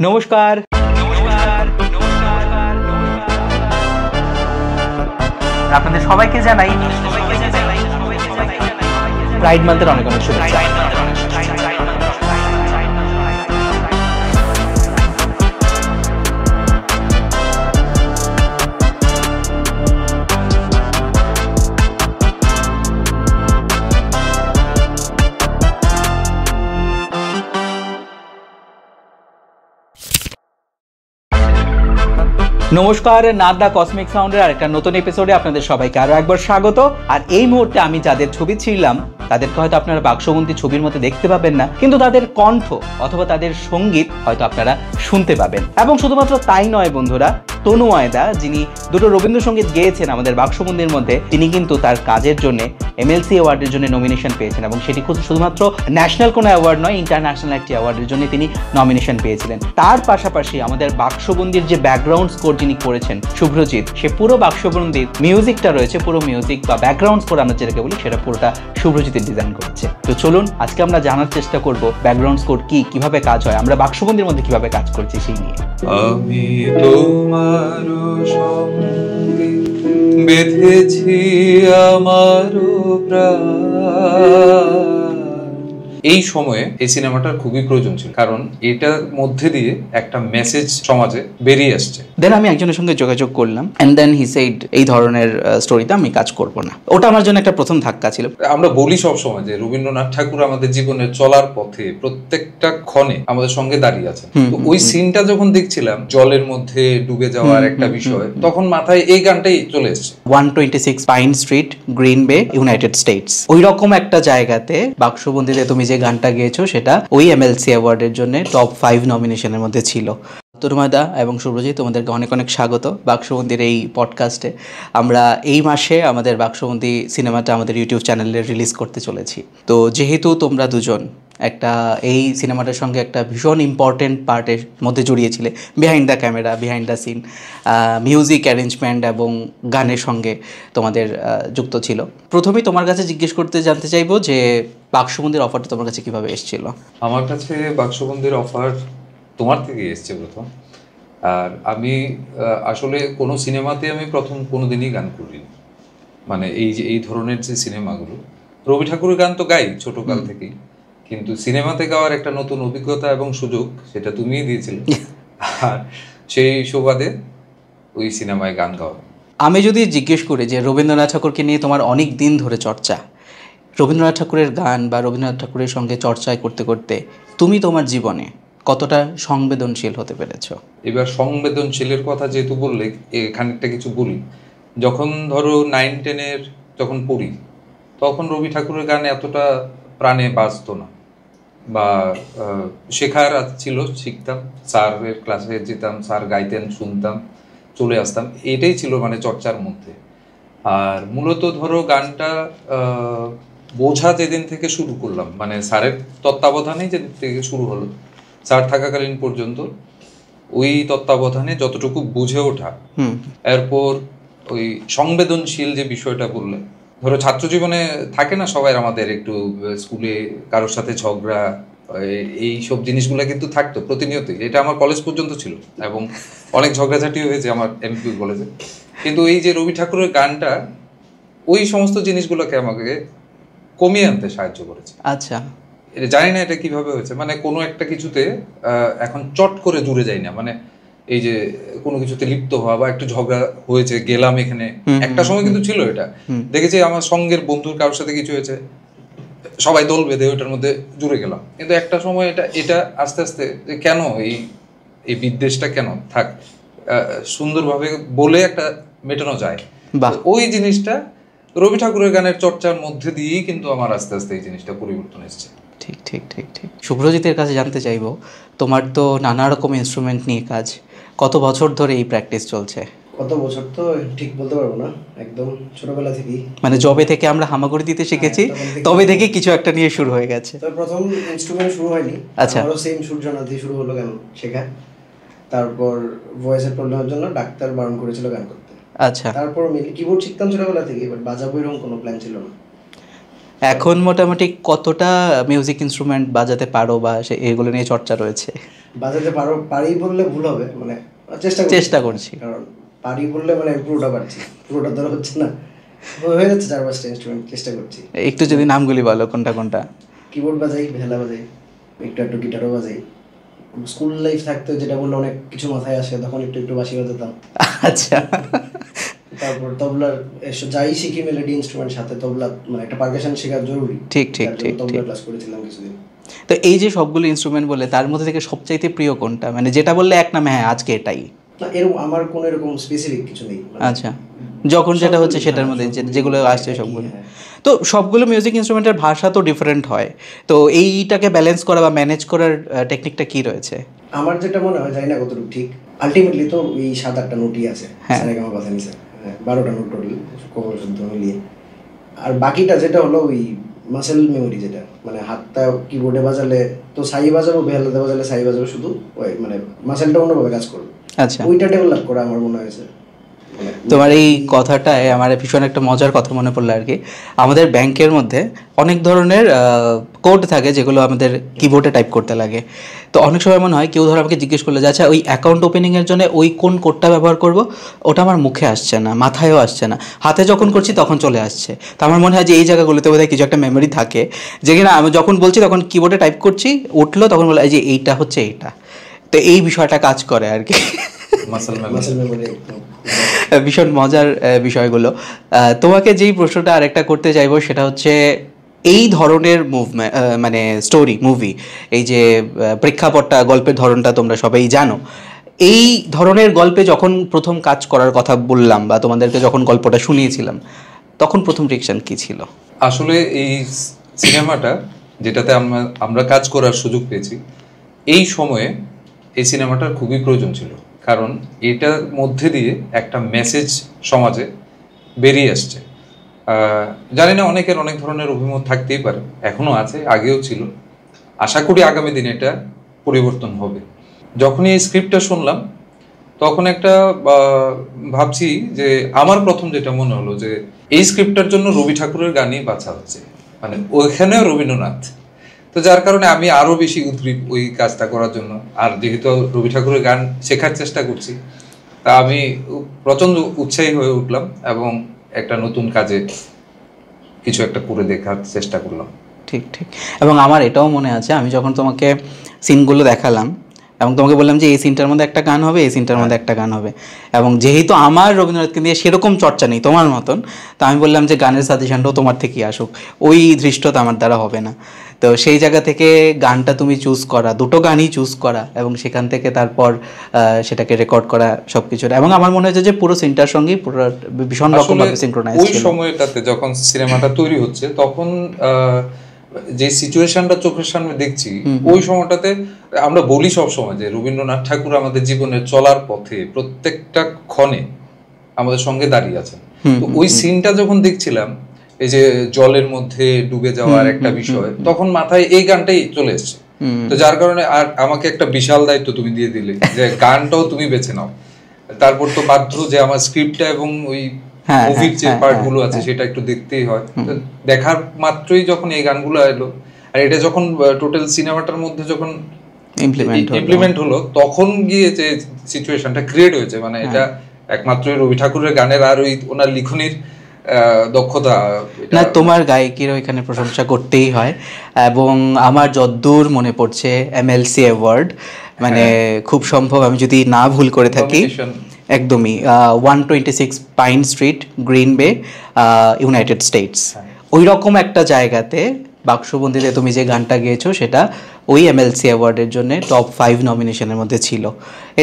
নমস্কার। আপনাদের সবাইকে জানাই প্রাইড মান্থের অনেক অনেক শুভেচ্ছা। নমস্কার, নাদা কসমিক সাউন্ডের আরেকটা নতুন এপিসোডে আপনাদের সবাইকে আরো একবার স্বাগত। আর এই মুহূর্তে আমি যাদের ছবি ছিলাম তাদেরকে হয়তো আপনারা বাক্সবন্দি ছবির মধ্যে দেখতে পাবেন না, কিন্তু তাদের কণ্ঠ অথবা তাদের সঙ্গীত হয়তো আপনারা শুনতে পাবেন। এবং শুধুমাত্র তাই নয় বন্ধুরা, তনু ওয়াইদা যিনি দুটো রবীন্দ্রসঙ্গীত গেয়েছেন আমাদের বাক্সবন্দির মধ্যে, তিনি কিন্তু তার কাজের জন্য MLC অ্যাওয়ার্ডের জন্য নমিনেশন পেয়েছেন, এবং সেটি শুধুমাত্র ন্যাশনাল কোনো অ্যাওয়ার্ড নয়, ইন্টারন্যাশনাল একটি অ্যাওয়ার্ডের জন্য তিনি নমিনেশন পেয়েছিলেন। তার পাশাপাশি আমাদের বাক্সবন্দির যে ব্যাকগ্রাউন্ড স্কোর যিনি করেছেন শুভ্রজিৎ, সে পুরো বাক্সবন্দির মিউজিকটা রয়েছে, পুরো মিউজিক বা ব্যাকগ্রাউন্ড স্কোর আমরা যেটাকে বলি, সেটা পুরোটা শুভ্রজিতের ডিজাইন করেছে। তো চলুন আজকে আমরা জানার চেষ্টা করব ব্যাকগ্রাউন্ড স্কোর কি, কিভাবে কাজ হয়, আমরা বাক্সবন্দির মধ্যে কিভাবে কাজ করছি সেই নিয়ে। আমি তোমার সঙ্গে বেঁধেছি আমার প্রাণ। এই সময়ে এই সিনেমাটার খুবই প্রয়োজন ছিল, কারণ এটার মধ্যে দিয়ে একটা মেসেজ সমাজে বেরিয়ে আসছে। দেন আমি একজনের সঙ্গে যোগাযোগ করলাম, এন্ড দেন হি সেড এই ধরনের স্টোরিতে আমি কাজ করব না। ওটা আমার জন্য একটা প্রথম ধাক্কা ছিল। আমরা বলি সব সময় যে রবীন্দ্রনাথ ঠাকুর আমাদের জীবনে চলার পথে প্রত্যেকটা ক্ষণে আমাদের সঙ্গে দাঁড়িয়ে আছে। তো ওই সিনটা যখন দেখছিলাম, জলের মধ্যে ডুবে যাওয়ার একটা বিষয়, তখন মাথায় এই গানটাই চলে এসেছে। 126 পাইন স্ট্রিট, গ্রিন বে, ইউনাইটেড স্টেটস। ওই রকম একটা জায়গাতে বাক্সবন্দিতে তুমি যে গানটা গেয়েছো সেটা ওই MLC অ্যাওয়ার্ডের জন্য টপ 5 নমিনেশনের মধ্যে ছিল। তরুমাদা এবং শুভ্রজিৎ, তোমাদেরকে অনেক অনেক স্বাগত বাক্সবন্দির এই পডকাস্টে। আমরা এই মাসে আমাদের বাক্সবন্দি সিনেমাটা আমাদের ইউটিউব চ্যানেলে রিলিজ করতে চলেছি। তো যেহেতু তোমরা দুজন একটা এই সিনেমাটার সঙ্গে একটা ভীষণ ইম্পর্টেন্ট পার্টের মধ্যে জড়িয়েছিলে, behind the camera, behind the scene, music arrangement এবং গানের সঙ্গে তোমাদের যুক্ত ছিল। প্রথমেই তোমার কাছে জিজ্ঞেস করতে জানতে চাইবো যে বাক্সবন্দির অফারটা তোমার কাছে কিভাবে এসেছিল? আমার কাছে বাক্সবন্দির অফার তোমার থেকে এসছে প্রথম। আর আমি আসলে কোনো সিনেমাতে আমি প্রথম কোনোদিনই গান করিনি। মানে এই ধরনের যে সিনেমাগুলো, রবি ঠাকুরের গান তো গাই ছোটকাল থেকেই, কিন্তু সিনেমাতে গাওয়ার একটা নতুন অভিজ্ঞতা এবং সুযোগ সেটা তুমিই দিয়েছিলে। আর সেই সুবাদে ওই সিনেমায় গান গাওয়া। আমি যদি জিজ্ঞেস করি যে রবীন্দ্রনাথ ঠাকুরকে নিয়ে তোমার অনেক দিন ধরে চর্চা, রবীন্দ্রনাথ ঠাকুরের গান বা রবীন্দ্রনাথ ঠাকুরের সঙ্গে চর্চা করতে করতে তুমি তোমার জীবনে কতটা সংবেদনশীল হতে পেরেছো? এবার সংবেদনশীলের কথা যেহেতু বললে, খানিকটা কিছু বলি। যখন ধরো 9-10 যখন পড়ি, তখন রবি ঠাকুরের গান এতটা প্রাণে বাজতো না, বা শেখার ছিল, শিখতাম, স্যারের ক্লাসে যেতাম, স্যার গাইতেন, শুনতাম, চলে আসতাম, এটাই ছিল মানে চর্চার মধ্যে। আর মূলত ধরো গানটা বোঝা যেদিন থেকে শুরু করলাম, মানে স্যারের তত্ত্বাবধানেই যেদিন থেকে শুরু হলো, স্যার থাকাকালীন পর্যন্ত ওই তত্ত্বাবধানে যতটুকু বুঝে ওঠা, এরপর ওই সংবেদনশীল যে বিষয়টা বললে, ধরো ছাত্র জীবনে থাকে না সবাই, আমাদের একটু স্কুলে কারোর সাথে ঝগড়া, এই সব জিনিসগুলো কিন্তু থাকতো প্রতিনিয়তই। এটা আমার কলেজ পর্যন্ত ছিল, এবং অনেক ঝগড়াঝাটি হয়েছে আমার MP কলেজে। কিন্তু এই যে রবি ঠাকুরের গানটা ওই সমস্ত জিনিসগুলোকে আমাকে কমিয়ে আনতে সাহায্য করেছে। আচ্ছা, এটা জানি না এটা কিভাবে হয়েছে, মানে কোনো একটা কিছুতে এখন চট করে জুড়ে যাই না। মানে এই যে কোনো কিছুতে লিপ্ত হওয়া বা একটু ঝগড়া হয়েছে, গেলাম এখানে, একটা সময় কিন্তু ছিল এটা, দেখেছি আমার সঙ্গের বন্ধুর কারোর সাথে কিছু হয়েছে, সবাই দল বেঁধে ওইটার মধ্যে জুড়ে গেলাম। কিন্তু একটা সময় এটা আস্তে আস্তে যে কেন এই বিদ্বেষটা কেন থাক, সুন্দরভাবে বলে একটা মেটানো যায়। ওই জিনিসটা রবি ঠাকুরের গানের চর্চার মধ্যে দিয়েই কিন্তু আমার আস্তে আস্তে এই জিনিসটা পরিবর্তন এসছে। ঠিক ঠিক ঠিক ঠিক। শুভ্রজিতের কাছে জানতে চাইবো, তোমার তো নানা রকম ইনস্ট্রুমেন্ট নিয়ে কাজ, কত বছর ধরে এই প্র্যাকটিস চলছে? কত বছর তো ঠিক বলতে পারবো না, একদম ছোটবেলা থেকেই, মানে যবে থেকে আমরা হামাগুড়ি দিতে শিখেছি তবে থেকে কিছু একটা নিয়ে শুরু হয়ে গেছে। তো প্রথম ইনস্ট্রুমেন্ট শুরু হয়নি, আমারও সেম সূর্যনাথ দিয়ে শুরু হলো গান শেখা। তারপর ভয়েসের প্রবলেমের জন্য ডাক্তার বারণ করেছিল গান করতে। আচ্ছা, তারপর কিবোর্ড শিখতাম ছোটবেলা থেকে, বাট বাজাবো এরকম কোনো প্ল্যান ছিল না। এখন মোটামুটি কতটা মিউজিক ইনস্ট্রুমেন্ট বাজাতে পারো বা এগুলো নিয়ে চর্চা রয়েছে? বাজাতে পারি বললে ভুল হবে, মানে চেষ্টা করছি, কারণ পারি বললে মানে পুরোটা পারছি, পুরোটা ধরা হচ্ছে না, হয়ে যাচ্ছে 4-5টা ইনস্ট্রুমেন্ট চেষ্টা করছি। একটু যদি নামগুলি বলো কোনটা কোনটা? কিবোর্ড বাজাই, ভেলা বাজাই, একটু গিটারও বাজাই। স্কুল লাইফ থাকতে যেটা বললে অনেক কিছু মাথায় আসে, তখন একটু বাঁশি বাজাতাম। আচ্ছা। তারপর তবলার যাই শিখি মেলোডি ইনস্ট্রুমেন্ট সাথে তবলা, মানে একটা পারকাশন শেখা জরুরি। ঠিক, তবলা ক্লাস করেছিলাম কিছুদিন। তো এই যে সবগুলো ইনস্ট্রুমেন্ট বলে, তার মধ্যে থেকে সবচাইতে প্রিয় কোনটা, মানে যেটা বললে এক নামে হ্যাঁ আজকে এটাই? না, এরকম আমার কোনো এরকম স্পেসিফিক কিছু নেই। আচ্ছা, যখন যেটা হচ্ছে সেটার মধ্যে যেগুলো আসছে সবগুলো। তো সবগুলো মিউজিক ইনস্ট্রুমেন্টের ভাষা তো ডিফারেন্ট হয়, তো এইটাকে ব্যালেন্স করা বা ম্যানেজ করার টেকনিকটা কি রয়েছে? আমার যেটা মনে হয়, জানি না কতটুকু ঠিক, আলটিমেটলি তো এই 7-8টা নোটই আছে, সারেগামা কথা নিছে 12টা নোট টোটাল কবর শুদ্ধ মিলিয়ে। আর বাকিটা যেটা হলো ওই মাসেল মেমোরি, যেটা মানে হাতটা কিবোর্ডে বাজালে তো সাই বাজাবো, বেহালাতে বাজালে সাই বাজাবো, শুধু ওই মানে মাসেলটা অন্যভাবে কাজ করবে। আচ্ছা, ওইটা ডেভেলপ করা আমার মনে হয়েছে। তোমার এই কথাটায় আমার ভীষণ একটা মজার কথা মনে পড়লো আর কি। আমাদের ব্যাংকের মধ্যে অনেক ধরনের কোড থাকে যেগুলো আমাদের কিবোর্ডে টাইপ করতে লাগে। তো অনেক সময় মনে হয় কেউ ধর আমাকে জিজ্ঞেস করলে যে আচ্ছা ওই অ্যাকাউন্ট ওপেনিংয়ের জন্য ওই কোন কোডটা ব্যবহার করব, ওটা আমার মুখে আসছে না, মাথায়ও আসছে না, হাতে যখন করছি তখন চলে আসছে। তো আমার মনে হয় যে এই জায়গাগুলোতে বোধহয় কিছু একটা মেমোরি থাকে, যেখানে আমি যখন বলছি তখন কিবোর্ডে টাইপ করছি, উঠলো তখন বলে যে এইটা হচ্ছে এইটা। তো এই বিষয়টা কাজ করে আর কি, মাসেল মেমোরি। ভীষণ মজার বিষয়গুলো। তোমাকে যেই প্রশ্নটা আরেকটা করতে চাইবো সেটা হচ্ছে এই ধরনের মুভমেন্ট, মানে স্টোরি মুভি, এই যে প্রেক্ষাপটটা, গল্পের ধরনটা তোমরা সবাই জানো। এই ধরনের গল্পে যখন প্রথম কাজ করার কথা বললাম বা তোমাদেরকে যখন গল্পটা শুনিয়েছিলাম, তখন প্রথম রিঅ্যাকশন কি ছিল? আসলে এই সিনেমাটা যেটাতে আমরা কাজ করার সুযোগ পেয়েছি, এই সময়ে এই সিনেমাটার খুবই প্রয়োজন ছিল, কারণ এটার মধ্যে দিয়ে একটা মেসেজ সমাজে বেরিয়ে আসছে। জানি না, অনেকের অনেক ধরনের অভিমত থাকতেই পারে, এখনো আছে, আগেও ছিল, আশা করি আগামী দিনে এটা পরিবর্তন হবে। যখনই এই স্ক্রিপ্টটা শুনলাম তখন একটা ভাবছি যে আমার প্রথম যেটা মনে হলো যে এই স্ক্রিপ্টটার জন্য রবি ঠাকুরের গানই বাছা হচ্ছে, মানে ওইখানেও রবীন্দ্রনাথ। তো যার কারণে আমি আরো বেশি উদ্গ্রীব ওই কাজটা করার জন্য। আর যেহেতু রবি ঠাকুরের গান শেখার চেষ্টা করছি, তা আমি প্রচন্ড উৎসাহী হয়ে উঠলাম এবং একটা নতুন কাজে কিছু একটা করে দেখার চেষ্টা করলাম। ঠিক। এবং আমার এটাও মনে আছে, আমি যখন তোমাকে সিনগুলো দেখালাম এবং তোমাকে বললাম যে এই সিনটার মধ্যে একটা গান হবে, এই সিনটার মধ্যে একটা গান হবে, এবং যেহেতু আমার রবীন্দ্রনাথকে নিয়ে সেরকম চর্চা নেই তোমার মতন, তো আমি বললাম যে গানের সাজেশনটাও তোমার থেকেই আসুক, ওই ধৃষ্টতা আমার দ্বারা হবে না। তো সেই জায়গা থেকে গানটা তুমি চুজ করা, দুটো গানই চুজ করা, এবং সেখান থেকে তারপর সেটাকে রেকর্ড করা সবকিছুটা, এবং আমার মনে হয়েছে যে পুরো সিনটার সঙ্গেই পুরো ভীষণ রকমভাবে সিনক্রোনাইজ ছিল। ওই সময়টাতে যখন সিনেমাটা তৈরি হচ্ছে তখন যে সিচুয়েশনটা চোখের সামনে দেখছি, ওই সময়টাতে আমরা বলি সব সময় যে রবীন্দ্রনাথ ঠাকুর আমাদের জীবনের চলার পথে প্রত্যেকটা ক্ষণে আমাদের সঙ্গে দাঁড়িয়ে আছেন। তো ওই সিনটা যখন দেখছিলাম, এই যে জলের মধ্যে ডুবে যাওয়ার একটা বিষয়, তখন মাথায় এই গানটাই চলে এসছে। তো যার কারণে আর আমাকে একটা বিশাল দায়িত্ব তুমি দিয়ে দিলে যে গানটাও তুমি বেছে নাও। তারপর তো বাধ্য যে আমার স্ক্রিপ্টটা এবং ওই মুভির যে পার্টগুলো আছে সেটা একটু দেখতেই হয়। দেখার মাত্রই যখন এই গানগুলো এলো, আর এটা যখন টোটাল সিনেমাটার মধ্যে যখন ইমপ্লিমেন্ট হলো, তখন গিয়ে যে সিচুয়েশনটা ক্রিয়েট হয়েছে, মানে এটা একমাত্র রবি ঠাকুরের গানের আর ওই ওনার লিখনির দক্ষতা। না, তোমার গায়কিরও এখানে প্রশংসা করতেই হয়। এবং আমার যদ্দূর মনে পড়ছে MLC অ্যাওয়ার্ড, মানে খুব সম্ভব আমি যদি না ভুল করে থাকি, একদমই 126 পাইন স্ট্রিট, গ্রিন বে, ইউনাইটেড স্টেটস, ওই রকম একটা জায়গাতে বাক্সবন্দিতে তুমি যে গানটা গেয়েছো সেটা ওই MLC অ্যাওয়ার্ডের জন্য টপ 5 নমিনেশনের মধ্যে ছিল।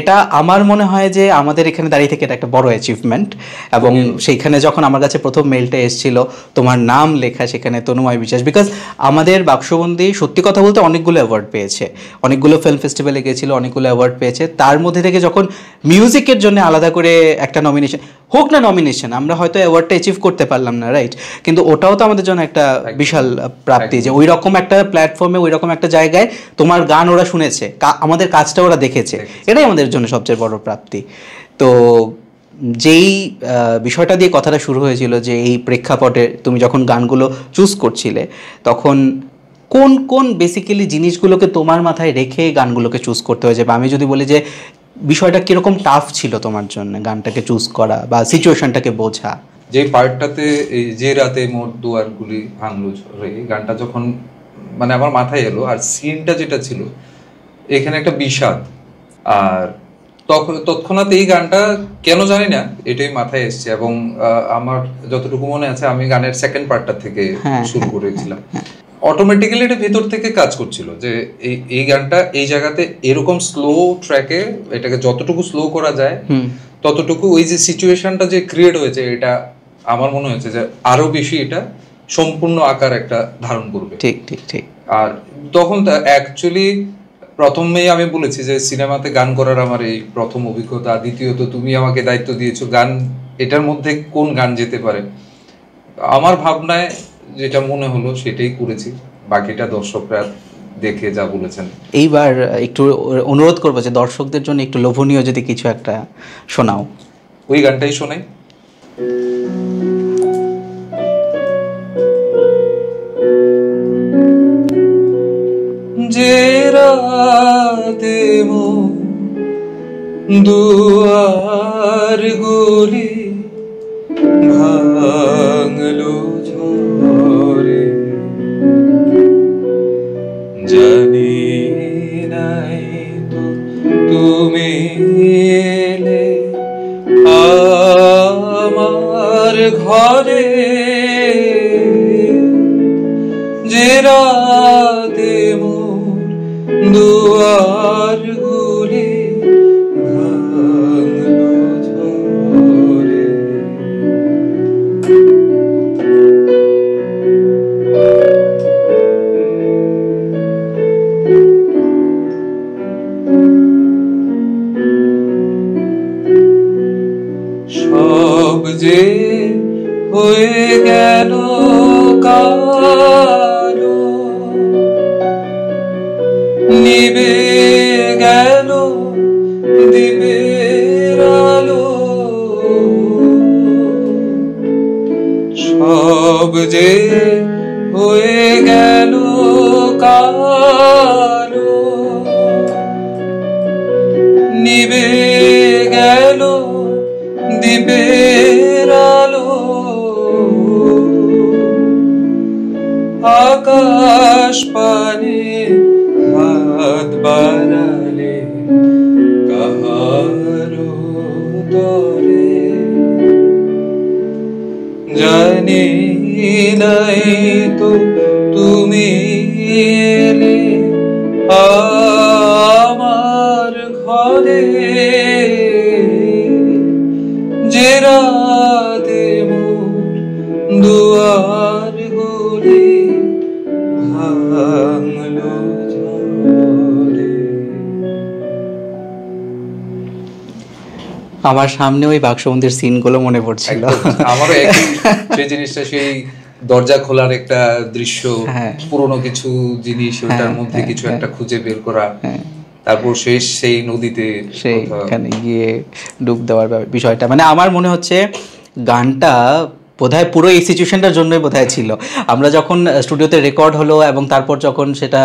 এটা আমার মনে হয় যে আমাদের এখানে দাঁড়িয়ে থেকে এটা একটা বড় অ্যাচিভমেন্ট। এবং সেইখানে যখন আমার কাছে প্রথম মেলটা এসেছিল, তোমার নাম লেখা সেখানে তনুময় বিশ্বাস, বিকজ আমাদের বাক্সবন্দি সত্যি কথা বলতে অনেকগুলো অ্যাওয়ার্ড পেয়েছে, অনেকগুলো ফিল্ম ফেস্টিভ্যালে গিয়েছিল, অনেকগুলো অ্যাওয়ার্ড পেয়েছে, তার মধ্যে থেকে যখন মিউজিকের জন্য আলাদা করে একটা নমিনেশন হোক না, নমিনেশন আমরা হয়তো অ্যাওয়ার্ডটা অ্যাচিভ করতে পারলাম না, রাইট, কিন্তু ওটাও তো আমাদের জন্য একটা বিশাল প্রাপ্তি যে ওই রকম একটা প্ল্যাটফর্মে, ওই রকম একটা জায়গায় তোমার গান ওরা শুনেছে, আমাদের কাজটা ওরা দেখেছে, এটাই আমাদের জন্য সবচেয়ে বড় প্রাপ্তি। তো যেই বিষয়টা দিয়ে কথাটা শুরু হয়েছিল যে এই প্রেক্ষাপটে তুমি যখন গানগুলো চুজ করছিলে, তখন কোন কোন বেসিক্যালি জিনিসগুলোকে তোমার মাথায় রেখে গানগুলোকে চুজ করতে হয়েছে? বা আমি যদি বলি যে বিষয়টা কিরকম টাফ ছিল তোমার জন্য গানটাকে চুজ করা বা সিচুয়েশনটাকে বোঝা? যে পার্টটাতে এই যে রাতে মোর দুয়ারগুলি ভাঙলো ঝরে, গানটা যখন মানে আমার মাথায় এলো, আর সিনটা যেটা ছিল এখানে একটা বিষাদ, আর তখন তৎক্ষণাৎ এই গানটা কেন জানি না এটাই মাথায় এসছে। এবং আমার যতটুকু মনে আছে আমি গানের সেকেন্ড পার্টটা থেকে শুরু করেছিলাম। অটোমেটিক্যালি এটা ভেতর থেকে কাজ করছিল যে এই গানটা এই জায়গাতে এরকম স্লো ট্র্যাকে এটাকে যতটুকু স্লো করা যায় ততটুকু ওই যে সিচুয়েশনটা যে ক্রিয়েট হয়েছে, এটা আমার মনে হয়েছে যে আরো বেশি এটা সম্পূর্ণ আকার একটা ধারণ করবে। ঠিক ঠিক ঠিক। আর তখন অ্যাকচুয়ালি প্রথমেই আমি বলেছি যে সিনেমাতে গান করার আমার এই প্রথম অভিজ্ঞতা, দ্বিতীয়ত তুমি আমাকে দায়িত্ব দিয়েছো গান, এটার মধ্যে কোন গান যেতে পারে, আমার ভাবনায় যেটা মনে হলো সেটাই করেছি, বাকিটা দর্শকরা দেখে যা বলেছেন। এইবার একটু অনুরোধ করবো যে দর্শকদের জন্য একটু লোভনীয় যদি কিছু একটা শোনাও। ওই গানটাই শোনাই। যে রাতে মোর দুয়ার গুলি ভাঙলো ঝরে, জানি নাই তো তুমি এলে আমার ঘরে, যে রাতে মোর দুয়ার গুলি ভাঙলো ঝরে। সব যে হয়ে গেল কালো, নিবে গেল দিবের আলো, সব যে হয়ে গেল কালো, নিবে গেল দিবের আলো, আকাশ পানে হাত বাড়ালে কাহারো তরে, জানি নাই তো তুমি এলে আমার ঘরে, যে রাতে মোর দুয়ার গুলি ভাঙলো ঝরে। আমার সামনে ওই বাক্সবন্দির সিনগুলো মনে পড়ছিল। আমারও সেই জিনিসটা, সেই দরজা খোলার একটা দৃশ্য, পুরনো কিছু জিনিস ওটার মধ্যে কিছু একটা খুঁজে বের করা, তারপর সেই নদীতে সেইখানে গিয়ে ডুব দেওয়ার বিষয়টা, মানে আমার মনে হচ্ছে গানটা বোধহয় পুরো এই সিচুয়েশনটার জন্যই বোধহয় ছিল। আমরা যখন স্টুডিওতে রেকর্ড হলো এবং তারপর যখন সেটা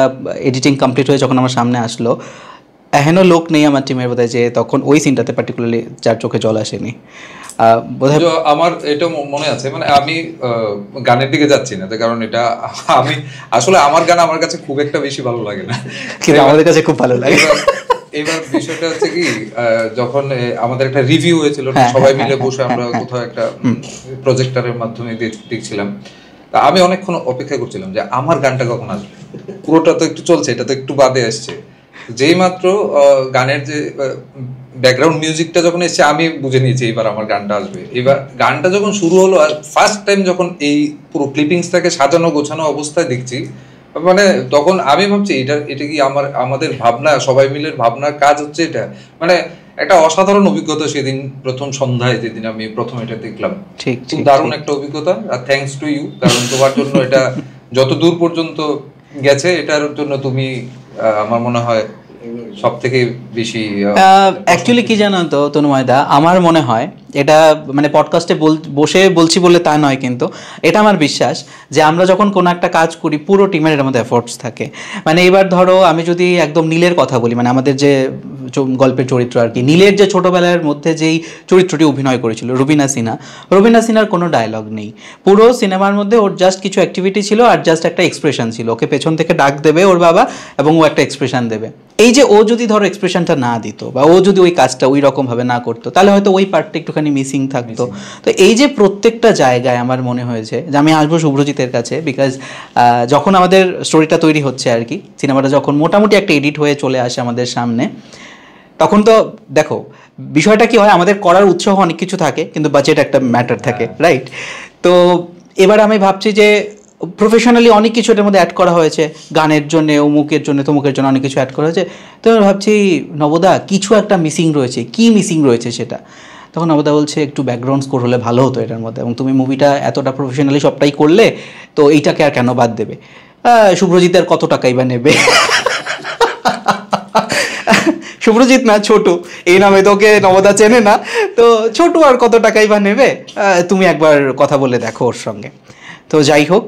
এডিটিং কমপ্লিট হয়ে যখন আমার সামনে আসলো, এখনও লোক নেই আমার টিমের বোধহয় যে তখন ওই সিনটাতে পার্টিকুলারলি যার চোখে জল আসেনি বোধহয়। আমার এটা মনে আছে, মানে আমি গানের দিকে যাচ্ছি না, কারণ এটা আমি আসলে আমার গান আমার কাছে খুব একটা বেশি ভালো লাগে না, কিন্তু আমাদের কাছে খুব ভালো লাগে। এবার বিষয়টা হচ্ছে কি, যখন আমাদের একটা রিভিউ হয়েছিল সবাই মিলে বসে আমরা কোথাও একটা প্রজেক্টরের মাধ্যমে দেখছিলাম, তা আমি অনেকক্ষণ অপেক্ষা করছিলাম যে আমার গানটা কখন আসবে, পুরোটা তো একটু চলছে, এটা তো একটু বাদে আসছে। যেই মাত্র গানের যে ব্যাকগ্রাউন্ড মিউজিকটা যখন এসছে আমি বুঝে নিয়েছি এবার আমার গানটা আসবে। এবার গানটা যখন শুরু হলো আর ফার্স্ট টাইম যখন এই পুরো ক্লিপিংসটাকে সাজানো গোছানো অবস্থায় দেখছি, মানে তখন আমি ভাবছি এটা কি আমাদের ভাবনা, সবাই মিলে ভাবনার কাজ হচ্ছে এটা, মানে একটা অসাধারণ অভিজ্ঞতা সেদিন প্রথম সন্ধ্যায় যেদিন আমি প্রথম এটা দেখলাম, খুব দারুণ একটা অভিজ্ঞতা। আর থ্যাঙ্কস টু ইউ, কারণ তোমার জন্য এটা যত দূর পর্যন্ত গেছে এটার জন্য তুমি আমার মনে হয় সব থেকে বেশি অ্যাকচুয়ালি কি জানো তো তনুময়দা, আমার মনে হয় এটা মানে পডকাস্টে বসে বলছি বলে তা নয়, কিন্তু এটা আমার বিশ্বাস যে আমরা যখন কোনো একটা কাজ করি পুরো টিমের এর মধ্যে এফোর্টস থাকে। মানে এবার ধরো আমি যদি একদম নীলের কথা বলি, মানে আমাদের যে গল্পের চরিত্র আর কি, নীলের যে ছোটোবেলার মধ্যে যেই চরিত্রটি অভিনয় করেছিল রুবিনা সিনহার কোনো ডায়লগ নেই পুরো সিনেমার মধ্যে। ওর জাস্ট কিছু অ্যাক্টিভিটি ছিল আর জাস্ট একটা এক্সপ্রেশন ছিল, ওকে পেছন থেকে ডাক দেবে ওর বাবা এবং ও একটা এক্সপ্রেশন দেবে। এই যে ও যদি ধরো এক্সপ্রেশনটা না দিত বা ও যদি ওই কাজটা ওই রকমভাবে না করতো তাহলে হয়তো ওই পার্টটা একটুখানি মিসিং থাকতো। তো এই যে প্রত্যেকটা জায়গায় আমার মনে হয়েছে যে আমি আসবো শুভ্রজিতের কাছে, বিকজ যখন আমাদের স্টোরিটা তৈরি হচ্ছে আর কি, সিনেমাটা যখন মোটামুটি একটা এডিট হয়ে চলে আসে আমাদের সামনে, তখন তো দেখো বিষয়টা কি হয়, আমাদের করার উৎসাহ অনেক কিছু থাকে কিন্তু বাজেট একটা ম্যাটার থাকে, রাইট? তো এবার আমি ভাবছি যে প্রফেশনালি অনেক কিছু এটার মধ্যে অ্যাড করা হয়েছে, গানের জন্য, অমুকের জন্য, তমুকের জন্য অনেক কিছু অ্যাড করা হয়েছে। তো আমি ভাবছি নবদা কিছু একটা মিসিং রয়েছে, কি মিসিং রয়েছে সেটা। তখন নবদা বলছে একটু ব্যাকগ্রাউন্ড স্কোর হলে ভালো হতো এটার মধ্যে, এবং তুমি মুভিটা এতটা প্রফেশনালি সবটাই করলে তো এইটাকে আর কেন বাদ দেবে, শুভ্রজিতের কত টাকাই বা নেবে। শুভ্রজিৎ না, ছোটু, এই নামে তোকে নবদা চেনে না, তো ছোটু আর কত টাকাই বা নেবে, তুমি একবার কথা বলে দেখো ওর সঙ্গে। তো যাই হোক,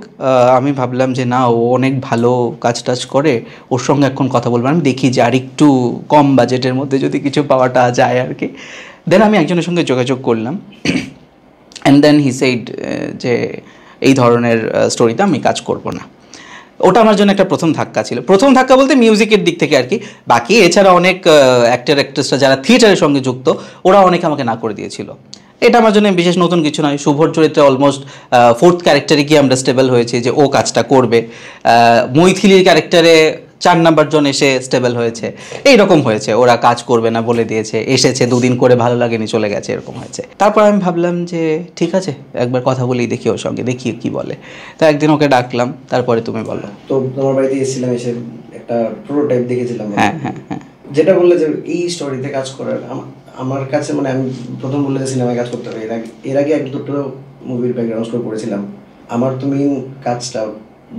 আমি ভাবলাম যে না, ও অনেক ভালো কাজ টাজ করে, ওর সঙ্গে এখন কথা বলবো, আমি দেখি যে আর একটু কম বাজেটের মধ্যে যদি কিছু পাওয়াটা যায় আর কি। দেন আমি একজনের সঙ্গে যোগাযোগ করলাম, অ্যান্ড দেন হি সেইড যে এই ধরনের স্টোরিতে আমি কাজ করব না। ওটা আমার জন্য একটা প্রথম ধাক্কা ছিল। প্রথম ধাক্কা বলতে মিউজিকের দিক থেকে আর কি, বাকি এছাড়া অনেক অ্যাক্টর অ্যাক্ট্রেসরা যারা থিয়েটারের সঙ্গে যুক্ত ওরা অনেকে আমাকে না করে দিয়েছিল। এটা আমার জন্য বিশেষ নতুন কিছু নয়। শুভর চরিত্রে অলমোস্ট 4th ক্যারেক্টারে গিয়ে আমরা স্টেবল হয়েছি যে ও কাজটা করবে। মৈথিলির ক্যারেক্টারে 4 নাম্বার জন এসে স্টেবল হয়েছে, এইরকম হয়েছে, ওরা কাজ করবে না বলে দিয়েছে, এসেছে 2 দিন করে ভালো লাগেনি চলে গেছে, এরকম হয়েছে। তারপর আমি ভাবলাম যে ঠিক আছে একবার কথা বলেই দেখি ওর সঙ্গে, দেখি কি বলে। তো একদিন ওকে ডাকলাম, তারপরে তুমি বলো। তো তোমার বাড়িতে এসেছিলাম, এসে একটা প্রোটোটাইপ দেখেছিলাম। হ্যাঁ হ্যাঁ হ্যাঁ, যেটা বললে যে এই স্টোরিতে কাজ করার, আমার কাছে মানে আমি প্রথম বললে যে সিনেমায় কাজ করতে হবে, এর আগে 1-2টো মুভির ব্যাকগ্রাউন্ড স্কোর করেছিলাম। আমার তো মেইন কাজটা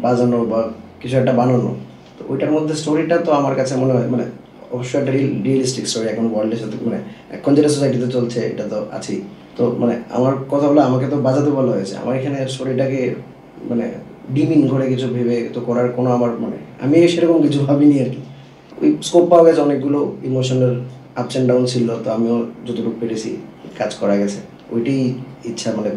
বাজানো বা কিছু একটা বানানো, তো ওইটার মধ্যে স্টোরিটা তো আমার কাছে মনে হয় মানে অবশ্যই একটা রিয়েলিস্টিক স্টোরি, এখন ওয়ার্ল্ডের সাথে মানে এখন যেটা সোসাইটিতে চলছে এটা তো আছেই। তো মানে আমার কথা হলো আমাকে তো বাজাতে বলা হয়েছে, আমার এখানে স্টোরিটাকে মানে ডিমিন করে কিছু ভেবে তো করার কোনো আমার মানে আমি সেরকম কিছু ভাবিনি আর কি। ওই স্কোপ পাওয়া গেছে, অনেকগুলো ইমোশনাল আপস অ্যান্ড ডাউন ছিল, তো আমিও যতটুকু পেরেছি কাজ করা গেছে, ওইটাই ইচ্ছা। মানে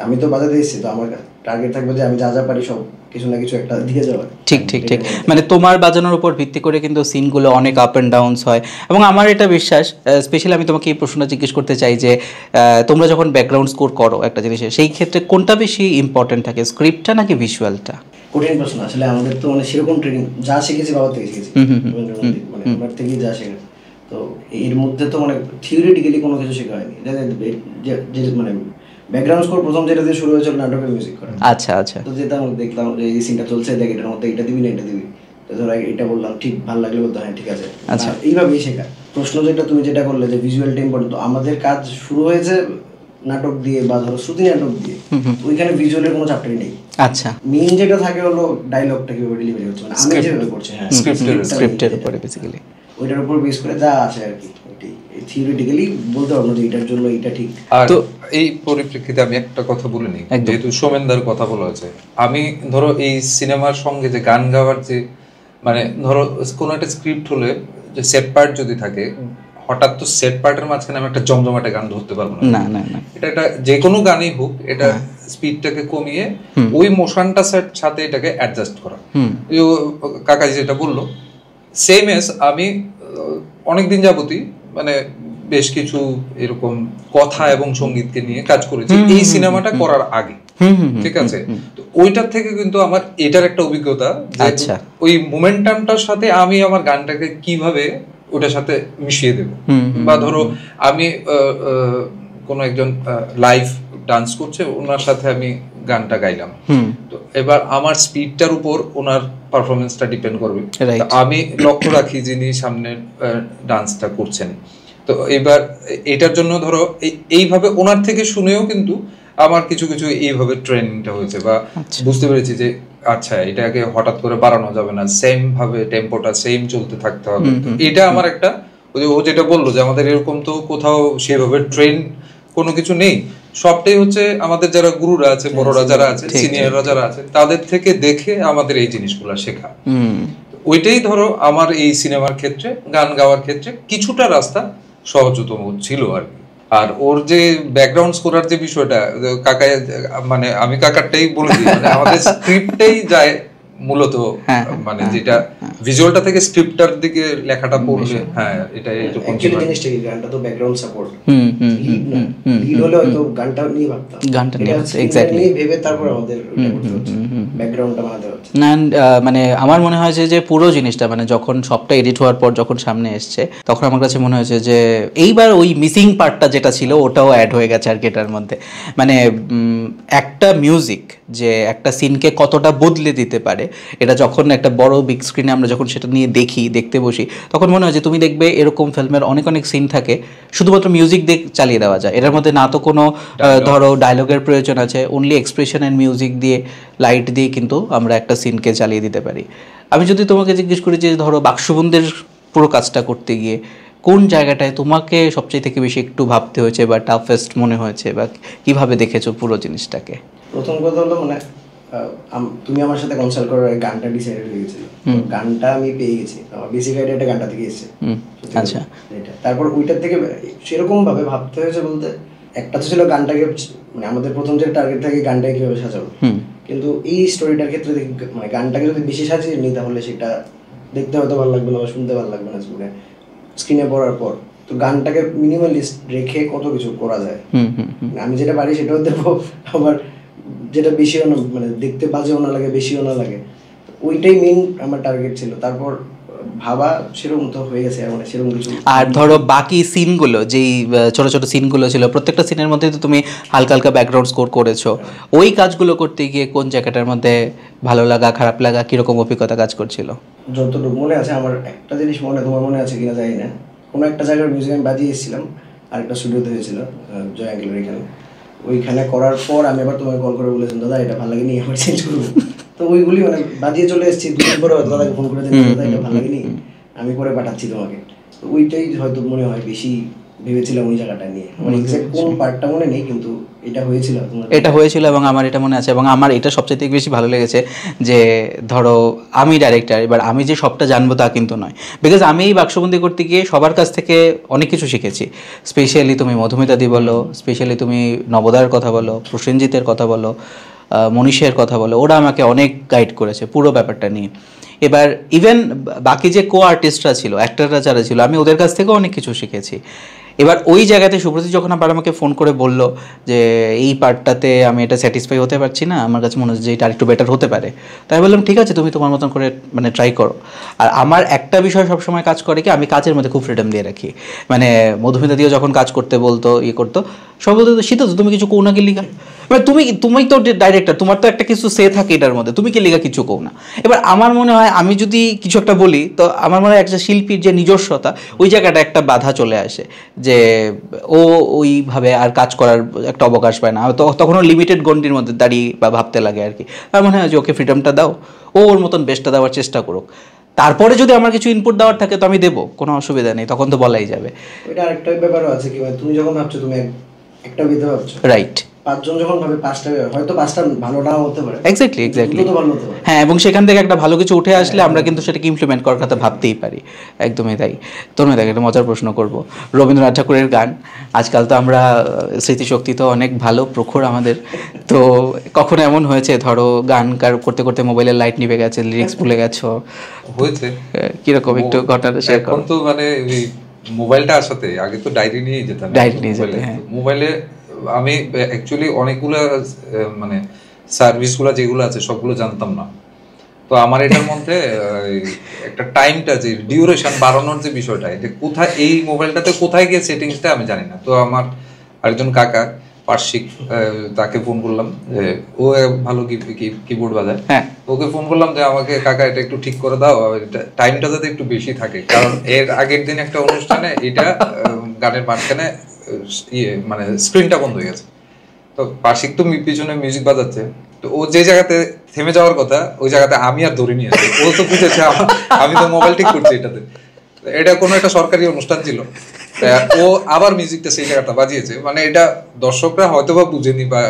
আমি তো বাজাতে এসেছি, তো আমার টার্গেট থাকবে যে আমি যা যা পারি সব কিছু না কিছু একটা দিয়ে যাওয়ার। ঠিক ঠিক ঠিক, মানে তোমার বাজানোর উপর ভিত্তি করে কিন্তু সিনগুলো অনেক আপ অ্যান্ড ডাউনস হয়। এবং আমার এটা বিশ্বাস, স্পেশালি আমি তোমাকে এই প্রশ্নটা জিজ্ঞেস করতে চাই যে তোমরা যখন ব্যাকগ্রাউন্ড স্কোর করো একটা জিনিসের, সেই ক্ষেত্রে কোনটা বেশি ইম্পর্টেন্ট থাকে, স্ক্রিপ্টটা নাকি ভিজুয়ালটা? কঠিন প্রশ্ন আসলে। আমাদের তো মানে সেরকম ট্রেনিং যা শিখেছি বাবার থেকে শিখেছি, মানে আমার থেকেই যা শেখা। তো এর মধ্যে তো মানে থিওরিটিক্যালি কোনো কিছু শেখা হয়নি। যে মানে ব্যাকগ্রাউন্ড স্কোর প্রথম যেটা দিয়ে শুরু হয়েছিল নাটকের মিউজিক করা। আচ্ছা আচ্ছা, তো যেতাম দেখতাম যে এই সিনটা চলছে, দেখ এটার মধ্যে এটা দিবি না এটা দিবি, তো ধরো এটা বললাম ঠিক ভালো লাগলে বলতো হ্যাঁ ঠিক আছে। আচ্ছা, এইভাবেই শেখা। প্রশ্ন যেটা তুমি যেটা করলে যে ভিজুয়ালটা ইম্পর্টেন্ট, তো আমাদের কাজ শুরু হয়েছে নাটক দিয়ে বা ধরো শ্রুতি নাটক দিয়ে, ওইখানে ভিজুয়ালের কোনো চ্যাপ্টারই নেই। আচ্ছা, মেইন যেটা থাকে হলো ডায়লগটা কিভাবে ডেলিভারি হচ্ছে, মানে আমি যেভাবে করছি, হ্যাঁ স্ক্রিপ্টের উপরে বেসিক্যালি, ওইটার উপর বেস করে যা আসে আর কি। থিওরিটিক্যালি বলতে পারবো যে এটার জন্য এটা ঠিক। তো এই পরিপ্রেক্ষিতে আমি একটা কথা বলে নিই, যেহেতু সোমেনদার কথা বলা হয়েছে, আমি ধরো এই সিনেমার সঙ্গে যে গান গাওয়ার যে মানে ধরো কোনো একটা স্ক্রিপ্ট হলে যে সেট পার্ট যদি থাকে, হঠাৎ তো সেট পার্টের মাঝখানে আমি একটা জমজমাটে গান ধরতে পারবো না। না না, এটা একটা যে কোনো গানই হোক, এটা স্পিডটাকে কমিয়ে ওই মোশনটা সাথে এটাকে অ্যাডজাস্ট করা। কাকাজি যেটা বললো সেম এস আমি অনেকদিন যাবতই মানে বেশ কিছু এরকম কথা এবং সঙ্গীতকে নিয়ে কাজ করেছি এই সিনেমাটা করার আগে, ঠিক আছে? তো ওইটার থেকে কিন্তু আমার এটার একটা অভিজ্ঞতা যে ওই মোমেন্টামটার সাথে আমি আমার গানটাকে কিভাবে ওটার সাথে মিশিয়ে দেব। বা ধরো আমি কোনো একজন লাইভ ডান্স করছে, ওনার সাথে আমি গানটা গাইলাম, তো এবার আমার স্পিডটার উপর ওনার পারফরমেন্সটা ডিপেন্ড করবে। আমি লক্ষ্য রাখি যিনি সামনে ডান্সটা করছেন, তো এবার এটার জন্য ধরো এইভাবে ওনার থেকে শুনেও কিন্তু আমার কিছু কিছু এইভাবে ট্রেনিংটা হয়েছে, বা বুঝতে পেরেছি যে আচ্ছা এটাকে হঠাৎ করে বাড়ানো যাবে না, সেম ভাবে টেম্পোটা সেম চলতে থাকতে হবে। এটা আমার একটা, ও যেটা বললো যে আমাদের এরকম তো কোথাও সেভাবে ট্রেন কোনো কিছু নেই, সবটাই হচ্ছে আমাদের যারা গুরুরা আছে, বড়রা যারা আছে, সিনিয়ররা যারা আছে, তাদের থেকে দেখে আমাদের এই জিনিসগুলো শেখা। ওইটাই ধরো আমার এই সিনেমার ক্ষেত্রে, গান গাওয়ার ক্ষেত্রে কিছুটা রাস্তা সহজতম ছিল আর কি। আর ওর যে ব্যাকগ্রাউন্ড স্কোরার যে বিষয়টা, কাকা মানে আমি কাকারটাই বলে দিই, মানে আমাদের স্ক্রিপ্টটাই যায় মূলত, মানে যেটা ভিজুয়ালটা থেকে স্ক্রিপ্টটার দিকে লেখাটা পড়লে, হ্যাঁ এটা এরকম জিনিসটা কি, গানটা তো ব্যাকগ্রাউন্ড সাপোর্ট, লিড হলে হয়তো গানটা নিয়ে ভাবতাম, গানটা নিয়ে এক্স্যাক্টলি ভেবে তারপর আমাদের ওটা করতে হচ্ছে, ব্যাকগ্রাউন্ডটা বানাতে হচ্ছে। মানে আমার মনে হয় যে পুরো জিনিসটা মানে যখন সবটা এডিট হওয়ার পর যখন সামনে এসছে, তখন আমার কাছে মনে হয়েছে যে এইবার ওই মিসিং পার্টটা যেটা ছিল ওটাও অ্যাড হয়ে গেছে আর কি এটার মধ্যে। মানে একটা মিউজিক যে একটা সিনকে কতটা বদলে দিতে পারে, এটা যখন একটা বড় বিগ স্ক্রিনে আমরা যখন সেটা নিয়ে দেখতে বসি, তখন মনে হয় যে তুমি দেখবে এরকম ফিল্মের অনেক সিন থাকে শুধুমাত্র মিউজিক দিয়ে চালিয়ে দেওয়া যায়, এটার মধ্যে না তো কোনো ধরো ডায়লগের প্রয়োজন আছে, অনলি এক্সপ্রেশন অ্যান্ড মিউজিক দিয়ে, লাইট দিয়ে কিন্তু আমরা একটা সিনকে চালিয়ে দিতে পারি। আমি যদি তোমাকে জিজ্ঞেস করি যে ধরো বাক্সবন্দির পুরো কাজটা করতে গিয়ে কোন জায়গাটায় তোমাকে সবচেয়ে থেকে বেশি একটু ভাবতে হয়েছে বা টাফেস্ট মনে হয়েছে, বা কিভাবে দেখেছো পুরো জিনিসটাকে? প্রথম কথা হলো মানে তুমি আমার সাথে কনসাল্ট করার গানটা ডিসাইড হয়ে গেছিল, গানটা আমি পেয়ে গেছি, আমার বেসিক আইডিয়াটা গানটা থেকে এসেছে। আচ্ছা, তারপর ওইটার থেকে সেরকম ভাবে ভাবতে হয়েছে বলতে, একটা তো ছিল গানটাকে মানে আমাদের প্রথম যে টার্গেট থাকে গানটাকে কিভাবে সাজাবো, কিন্তু এই স্টোরিটার ক্ষেত্রে মানে গানটাকে যদি বেশি সাজিয়ে নিই তাহলে সেটা দেখতে হয়তো ভালো লাগবে না বা শুনতে ভালো লাগবে না স্ক্রিনে পড়ার পর। তো গানটাকে মিনিমালিস্ট রেখে কত কিছু করা যায়, আমি যেটা পারি সেটাও দেবো, আবার যেটা বেশিও না মানে দেখতে বাজেও না লাগে বেশিও না লাগে, ওইটাই মেইন আমার টার্গেট ছিল। তারপর ভাবা সেরকম তো হয়ে গেছে, মানে সেরকম কিছু। আর ধরো বাকি সিনগুলো যেই ছোট ছোট সিনগুলো ছিল, প্রত্যেকটা সিনের মধ্যে তো তুমি হালকা হালকা ব্যাকগ্রাউন্ড স্কোর করেছো, ওই কাজগুলো করতে গিয়ে কোন জায়গাটার মধ্যে ভালো লাগা খারাপ লাগা কিরকম অভিজ্ঞতা কাজ করছিল? যতটুকু মনে আছে আমার, একটা জিনিস তোমার মনে আছে কিনা জানি না, কোনো একটা জায়গার মিউজিক আমি বাজিয়ে এসেছিলাম, আর একটা স্টুডিওতে হয়েছিল জয় অ্যাঙ্গেলের এখানে, ওইখানে করার পর আমি আবার তোমাকে কল করে বলেছিলাম দাদা এটা ভালো লাগেনি, আবার চেঞ্জ করবো। তো ওইগুলি মানে বাজিয়ে চলে এসেছি, দুদিন পরে হয়তো দাদাকে ফোন করে দিলাম দাদা এটা ভালো লাগেনি, আমি করে পাঠাচ্ছি তোমাকে। তো ওইটাই হয়তো মনে হয় বেশি ভেবেছিলাম ওই জায়গাটা নিয়ে, মানে এক্সাক্ট কোন পার্টটা মনে নেই, কিন্তু এটা হয়েছিল এবং আমার এটা মনে আছে। এবং আমার এটা সবচেয়ে বেশি ভালো লেগেছে যে ধরো আমি ডাইরেক্টর, এবার আমি যে সবটা জানবো তা কিন্তু নয়, বিকজ আমি এই বাক্সবন্দি করতে গিয়ে সবার কাছ থেকে অনেক কিছু শিখেছি। স্পেশালি তুমি মধুমিতাদি বলো, স্পেশালি তুমি নবদার কথা বলো, প্রসেনজিতের কথা বলো, মনীষের কথা বলো, ওরা আমাকে অনেক গাইড করেছে পুরো ব্যাপারটা নিয়ে। এবার ইভেন বাকি যে কো আর্টিস্টরা ছিল, অ্যাক্টররা যারা ছিল, আমি ওদের কাছ থেকেও অনেক কিছু শিখেছি। এবার ওই জায়গাতে সুব্রত যখন আবার আমাকে ফোন করে বলল যে এই পার্টটাতে আমি এটা স্যাটিসফাই হতে পারছি না, আমার কাছে মনে হচ্ছে যে এটা আরেকটু বেটার হতে পারে, তাই বললাম ঠিক আছে তুমি তোমার মতন করে মানে ট্রাই করো। আর আমার একটা বিষয় সবসময় কাজ করে কি, আমি কাজের মধ্যে খুব ফ্রিডম দিয়ে রাখি। মানে মধুমিতা দিয়েও যখন কাজ করতে বলতো করতো, সব বলতো শীত তুমি কিছু কৌ না কি লিখা, এবার তুমি তো ডাইরেক্টর, তোমার তো একটা কিছু সে থাকে এটার মধ্যে, তুমি কি লিখা কিছু কৌ না। এবার আমার মনে হয় আমি যদি কিছু একটা বলি, তো আমার মনে হয় একটা শিল্পীর যে নিজস্বতা, ওই জায়গাটা একটা বাধা চলে আসে যে ও ওইভাবে আর কাজ করার একটা অবকাশ পায় না, তো তখনও লিমিটেড গণ্ডির মধ্যে দাঁড়িয়ে বা ভাবতে লাগে আর কি। তার মনে হয় যে ওকে ফ্রিডমটা দাও, ও ওর মতন বেস্টটা দেওয়ার চেষ্টা করুক, তারপরে যদি আমার কিছু ইনপুট দেওয়ার থাকে তো আমি দেবো, কোনো অসুবিধা নেই, তখন তো বলাই যাবে। ওইটা আরেকটা ব্যাপারও আছে কি, তুমি যখন ভাবছো তুমি একটা বিধা ভাবছো, রাইট, পাঁচজন যখন ভাবে পাঁচটা, হয়তো পাঁচটা ভালো নাও হতে পারে, এক্স্যাক্টলি হ্যাঁ, এবং সেখান থেকে একটা ভালো কিছু উঠে আসলে আমরা কিন্তু সেটাকে ইমপ্লিমেন্ট করার কথা ভাবতেই পারি। একদমই তাই। তোমরা দেখো একটা মজার প্রশ্ন করবো, রবীন্দ্রনাথ ঠাকুরের গান, আজকাল তো আমরা স্মৃতিশক্তি তো অনেক ভালো প্রখর আমাদের, তো কখনো এমন হয়েছে ধরো গান করতে করতে মোবাইলের লাইট নিভে গেছে, লিরিক্স ভুলে গেছো? হয়েছে। কিরকম একটু ঘটনাটা শেয়ার করো। এখন তো মানে মোবাইলটা আসাতে, আগে তো ডায়েরি নিয়ে যেতাম, ডায়েরি নিয়ে যেতে, মোবাইলে আমি অ্যাকচুয়ালি অনেকগুলো মানে সার্ভিসগুলো যেগুলো আছে সবগুলো জানতাম না। তো আমার এটার মধ্যে একটা টাইমটা যে ডিউরেশন বাড়ানোর যে বিষয়টা, এটা কোথায় এই মোবাইলটাতে কোথায় গিয়ে সেটিংসটা আমি জানি না। তো আমার আরেকজন কাকা পার্শ্বিক, তাকে ফোন করলাম, যে ও ভালো কিবোর্ড বাজায়, ওকে ফোন করলাম যে আমাকে কাকা এটা একটু ঠিক করে দাও, টাইমটা যাতে একটু বেশি থাকে, কারণ এর আগের দিন একটা অনুষ্ঠানে এটা গানের মাঝখানে মানে স্ক্রিনটা বন্ধ হয়ে গেছে। তো পার্শ্বিক তো পিছনে মিউজিক বাজাচ্ছে, তো ও যে জায়গাতে থেমে যাওয়ার কথা ওই জায়গাতে আমি আর ধরে নিয়ে আসি। ও তো বুঝেছে আমি তো মোবাইল ঠিক করছি এটাতে, এটা কোনো একটা সরকারি অনুষ্ঠান ছিল, ও আবার মিউজিকটা সেই জায়গাটা বাজিয়েছে, মানে এটা দর্শকরা হয়তো বা বুঝেনি বা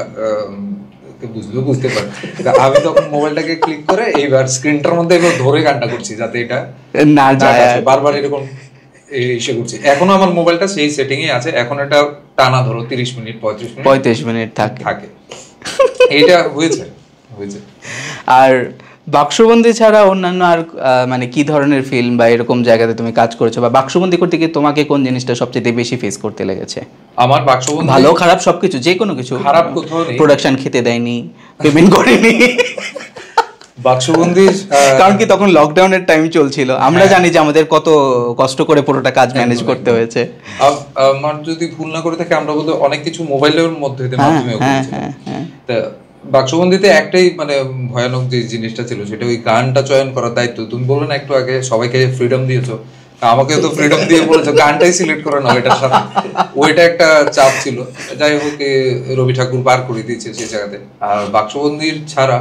বুঝতে পারে। আমি তখন মোবাইলটাকে ক্লিক করে এইবার স্ক্রিনটার মধ্যে ধরে গানটা করছি যাতে এটা না যায়, বারবার এরকম এসে করছি। এখনো আমার মোবাইলটা সেই সেটিং এ আছে, এখন এটা টানা ধরো 30 মিনিট 35 মিনিট থাকে। এটা হয়েছে। আর বাক্সবন্দি ছাড়া অন্যান্য আর মানে কি ধরনের ফিল্ম বা এরকম জায়গাতে তুমি কাজ করেছো, বা বাক্সবন্দি করতে গিয়ে তোমাকে কোন জিনিসটা সবচেয়ে বেশি ফেস করতে লেগেছে? আমার বাক্সবন্দি ভালো খারাপ সবকিছু, যে কোনো কিছু। খারাপ কোথাও নেই, প্রোডাকশন খেতে দেয়নি, পেমেন্ট করেনি। বাক্সবন্দির কারণ কি তখন লকডাউনের টাইম চলছিল, আমরা জানি যে আমাদের কত কষ্ট করে পুরোটা কাজ ম্যানেজ করতে হয়েছে। আমার যদি ভুল না করে থাকে আমরা বোধহয় অনেক কিছু মোবাইলের মাধ্যমে করেছি। তা বাক্সবন্দিতে একটাই মানে ভয়ানক যে জিনিসটা ছিল সেটা ওই গানটা চয়ন করার দায়িত্ব। তুমি বললে না একটু আগে সবাইকে ফ্রিডম দিয়েছো, আমাকেও তো ফ্রিডম দিয়ে বলেছো গানটাই সিলেক্ট করে নাও এটার সাথে, ওইটা একটা চাপ ছিল। যাই হোক রবি ঠাকুর বার করে দিয়েছে সেই জায়গাতে। আর বাক্সবন্দির ছাড়া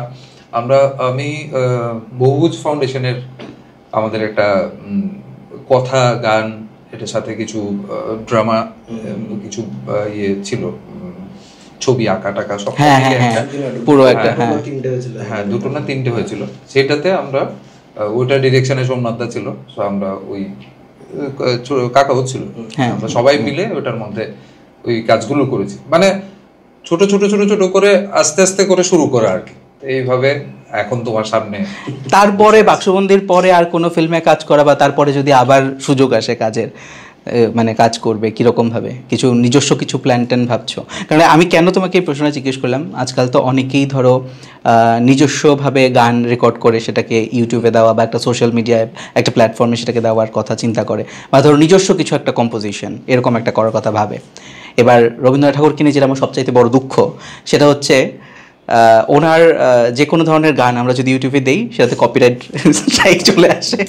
আমি বহুভুজ ফাউন্ডেশনের আমাদের একটা কথা গান, এটার সাথে কিছু ড্রামা, কিছু ইয়ে ছিল, ছবি আঁকা টাকা সব পুরো একটা দুটো না তিনটে হয়েছিল। সেটাতে আমরা ওইটা ডিরেকশনে সোমনাথদা ছিল, আমরা ওই কাকা হচ্ছিল, আমরা সবাই মিলে ওটার মধ্যে ওই কাজগুলো করেছি। মানে ছোট ছোট ছোট ছোট করে আস্তে আস্তে করে শুরু করা আর কি, এইভাবে এখন তোমার সামনে। তারপরে বাক্সবন্দির পরে আর কোনো ফিল্মে কাজ করা, বা তারপরে যদি আবার সুযোগ আসে কাজের, মানে কাজ করবে কিরকম ভাবে, কিছু নিজস্ব কিছু প্ল্যান ট্যান ভাবছো? কারণ আমি কেন তোমাকে এই প্রশ্নটা জিজ্ঞেস করলাম, আজকাল তো অনেকেই ধরো নিজস্বভাবে গান রেকর্ড করে সেটাকে ইউটিউবে দেওয়া বা একটা সোশ্যাল মিডিয়ায় একটা প্ল্যাটফর্মে সেটাকে দেওয়ার কথা চিন্তা করে, বা ধরো নিজস্ব কিছু একটা কম্পোজিশন এরকম একটা করার কথা ভাবে। এবার রবীন্দ্রনাথ ঠাকুরকে নিয়ে যেটা আমার সবচাইতে বড় দুঃখ সেটা হচ্ছে ওনার যে কোনো ধরনের গান আমরা যদি ইউটিউবে দেই সেটাতে কপিরাইট স্ট্রাইক চলে আসে।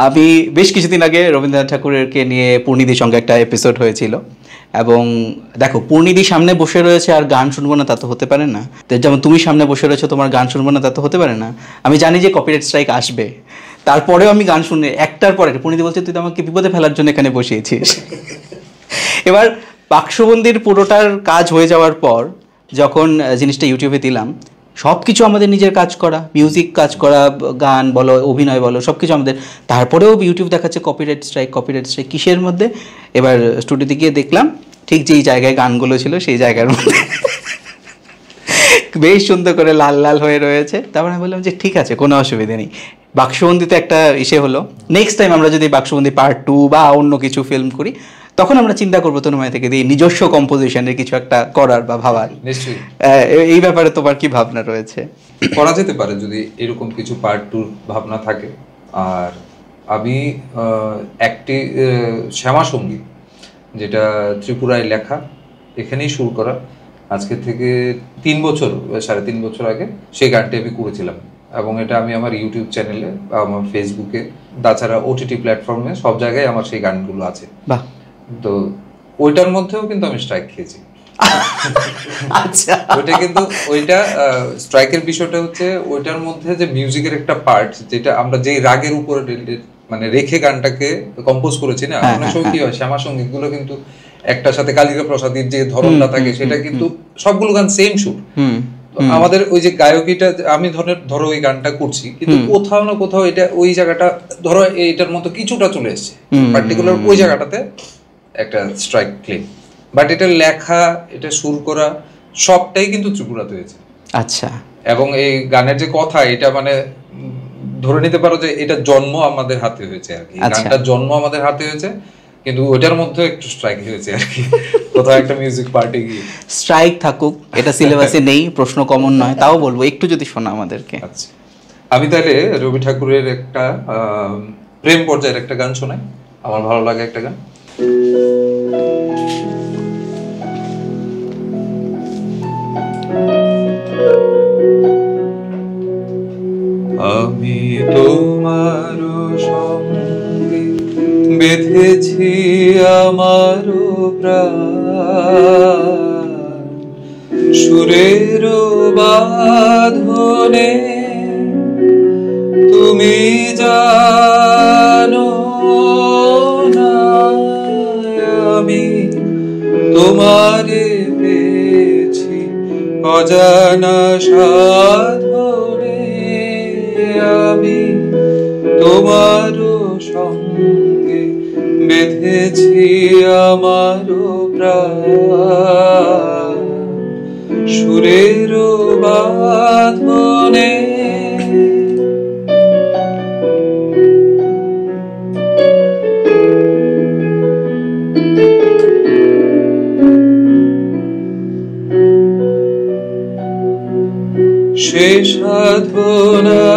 আমি বেশ কিছুদিন আগে রবীন্দ্রনাথ ঠাকুরকে নিয়ে পূর্ণিদির সঙ্গে একটা এপিসোড হয়েছিল, এবং দেখো পূর্ণিদি সামনে বসে রয়েছে আর গান শুনবো না তা তো হতে পারে না, যেমন তুমি সামনে বসে রয়েছো তোমার গান শুনবো না তা তো হতে পারে না। আমি জানি যে কপিরাইট স্ট্রাইক আসবে, তারপরেও আমি গান শুনে একটার পর একটা। পূর্ণিদি বলছে তুই তো আমাকে বিপদে ফেলার জন্য এখানে বসিয়েছিস। এবার বাক্সবন্দির পুরোটার কাজ হয়ে যাওয়ার পর যখন জিনিসটা ইউটিউবে দিলাম, সব কিছু আমাদের নিজের কাজ করা, মিউজিক কাজ করা, গান বলো অভিনয় বলো সব কিছু আমাদের, তারপরেও ইউটিউব দেখাচ্ছে কপিরাইট স্ট্রাইক কিসের মধ্যে? এবার স্টুডিওতে গিয়ে দেখলাম ঠিক যেই জায়গায় গানগুলো ছিল সেই জায়গার মধ্যে বেশ সুন্দর করে লাল লাল হয়ে রয়েছে। তারপর আমি বললাম যে ঠিক আছে, কোনো অসুবিধা নেই। বাক্সবন্দিতে একটা ইসে হলো, নেক্সট টাইম আমরা যদি বাক্সবন্দি পার্ট 2 বা অন্য কিছু ফিল্ম করি তখন আমরা চিন্তা করবো তন্ময় থেকে দিয়ে নিজস্ব কম্পোজিশনের কিছু একটা করার বা ভাবার। নিশ্চয়ই এই ব্যাপারে তোমার কি ভাবনা রয়েছে? করা যেতে পারে যদি এরকম কিছু পার্ট 2 ভাবনা থাকে। আর আমি একটি শ্যামা সঙ্গীত, যেটা ত্রিপুরায় লেখা, এখানেই শুরু করা, আজকে থেকে 3.5 বছর আগে সেই গানটি আমি করেছিলাম, এবং এটা আমি আমার ইউটিউব চ্যানেলে, আমার ফেসবুকে, তাছাড়া ওটিটি প্ল্যাটফর্মে সব জায়গায় আমার সেই গানগুলো আছে। বাহ। তো ওইটার মধ্যেও কিন্তু আমি স্ট্রাইক খেয়েছি। আচ্ছা, ওইটা কিন্তু ওইটা স্ট্রাইকের বিষয়টা হচ্ছে ওইটার মধ্যে যে মিউজিকের একটা পার্ট, যেটা আমরা যেই রাগের উপরে মানে রেখে গানটাকে কম্পোজ করেছি না, অনেক সময় কি হয় শ্যামা সঙ্গীত গুলো কিন্তু একটার সাথে কালিকা প্রসাদের যে ধরনটা থাকে সেটা কিন্তু সবগুলো গান সেম সুর। আমাদের ওই যে গায়কিটা আমি ধরো ওই গানটা করছি, কিন্তু কোথাও না কোথাও এটা ওই জায়গাটা ধরো এইটার মতো কিছুটা চলে এসেছে, পার্টিকুলার ওই জায়গাটাতে একটা স্ট্রাইক ক্লেম। বাট এটা লেখা, এটা সুর করা সবটাই কিন্তু ত্রিপুরাতে হয়েছে। আচ্ছা। এবং এই গানের যে কথা, এটা মানে ধরে নিতে পারো যে এটা জন্ম আমাদের হাতে হয়েছে আর কি, গানটার জন্ম আমাদের হাতে হয়েছে, কিন্তু ওটার মধ্যে একটু স্ট্রাইক হয়েছে আর কি, কোথাও একটা মিউজিক পার্টি গিয়ে। স্ট্রাইক থাকুক, এটা সিলেবাসে নেই, প্রশ্ন কমন নয়, তাও বলবো একটু যদি শোনা আমাদেরকে। আচ্ছা, আমি তাহলে রবি ঠাকুরের একটা প্রেম পর্যায়ের একটা গান শোনাই, আমার ভালো লাগে একটা গান। আমি তোমার সঙ্গে বেঁধেছি আমার প্রাণ, সুরের বাঁধনে তুমি জানো না আমি তোমারে পেয়েছি অজানা সাধনে, আমি তোমারও সঙ্গে বেঁধেছি আমারও প্রাণ সুরের বাঁধনে। সে সাধনায়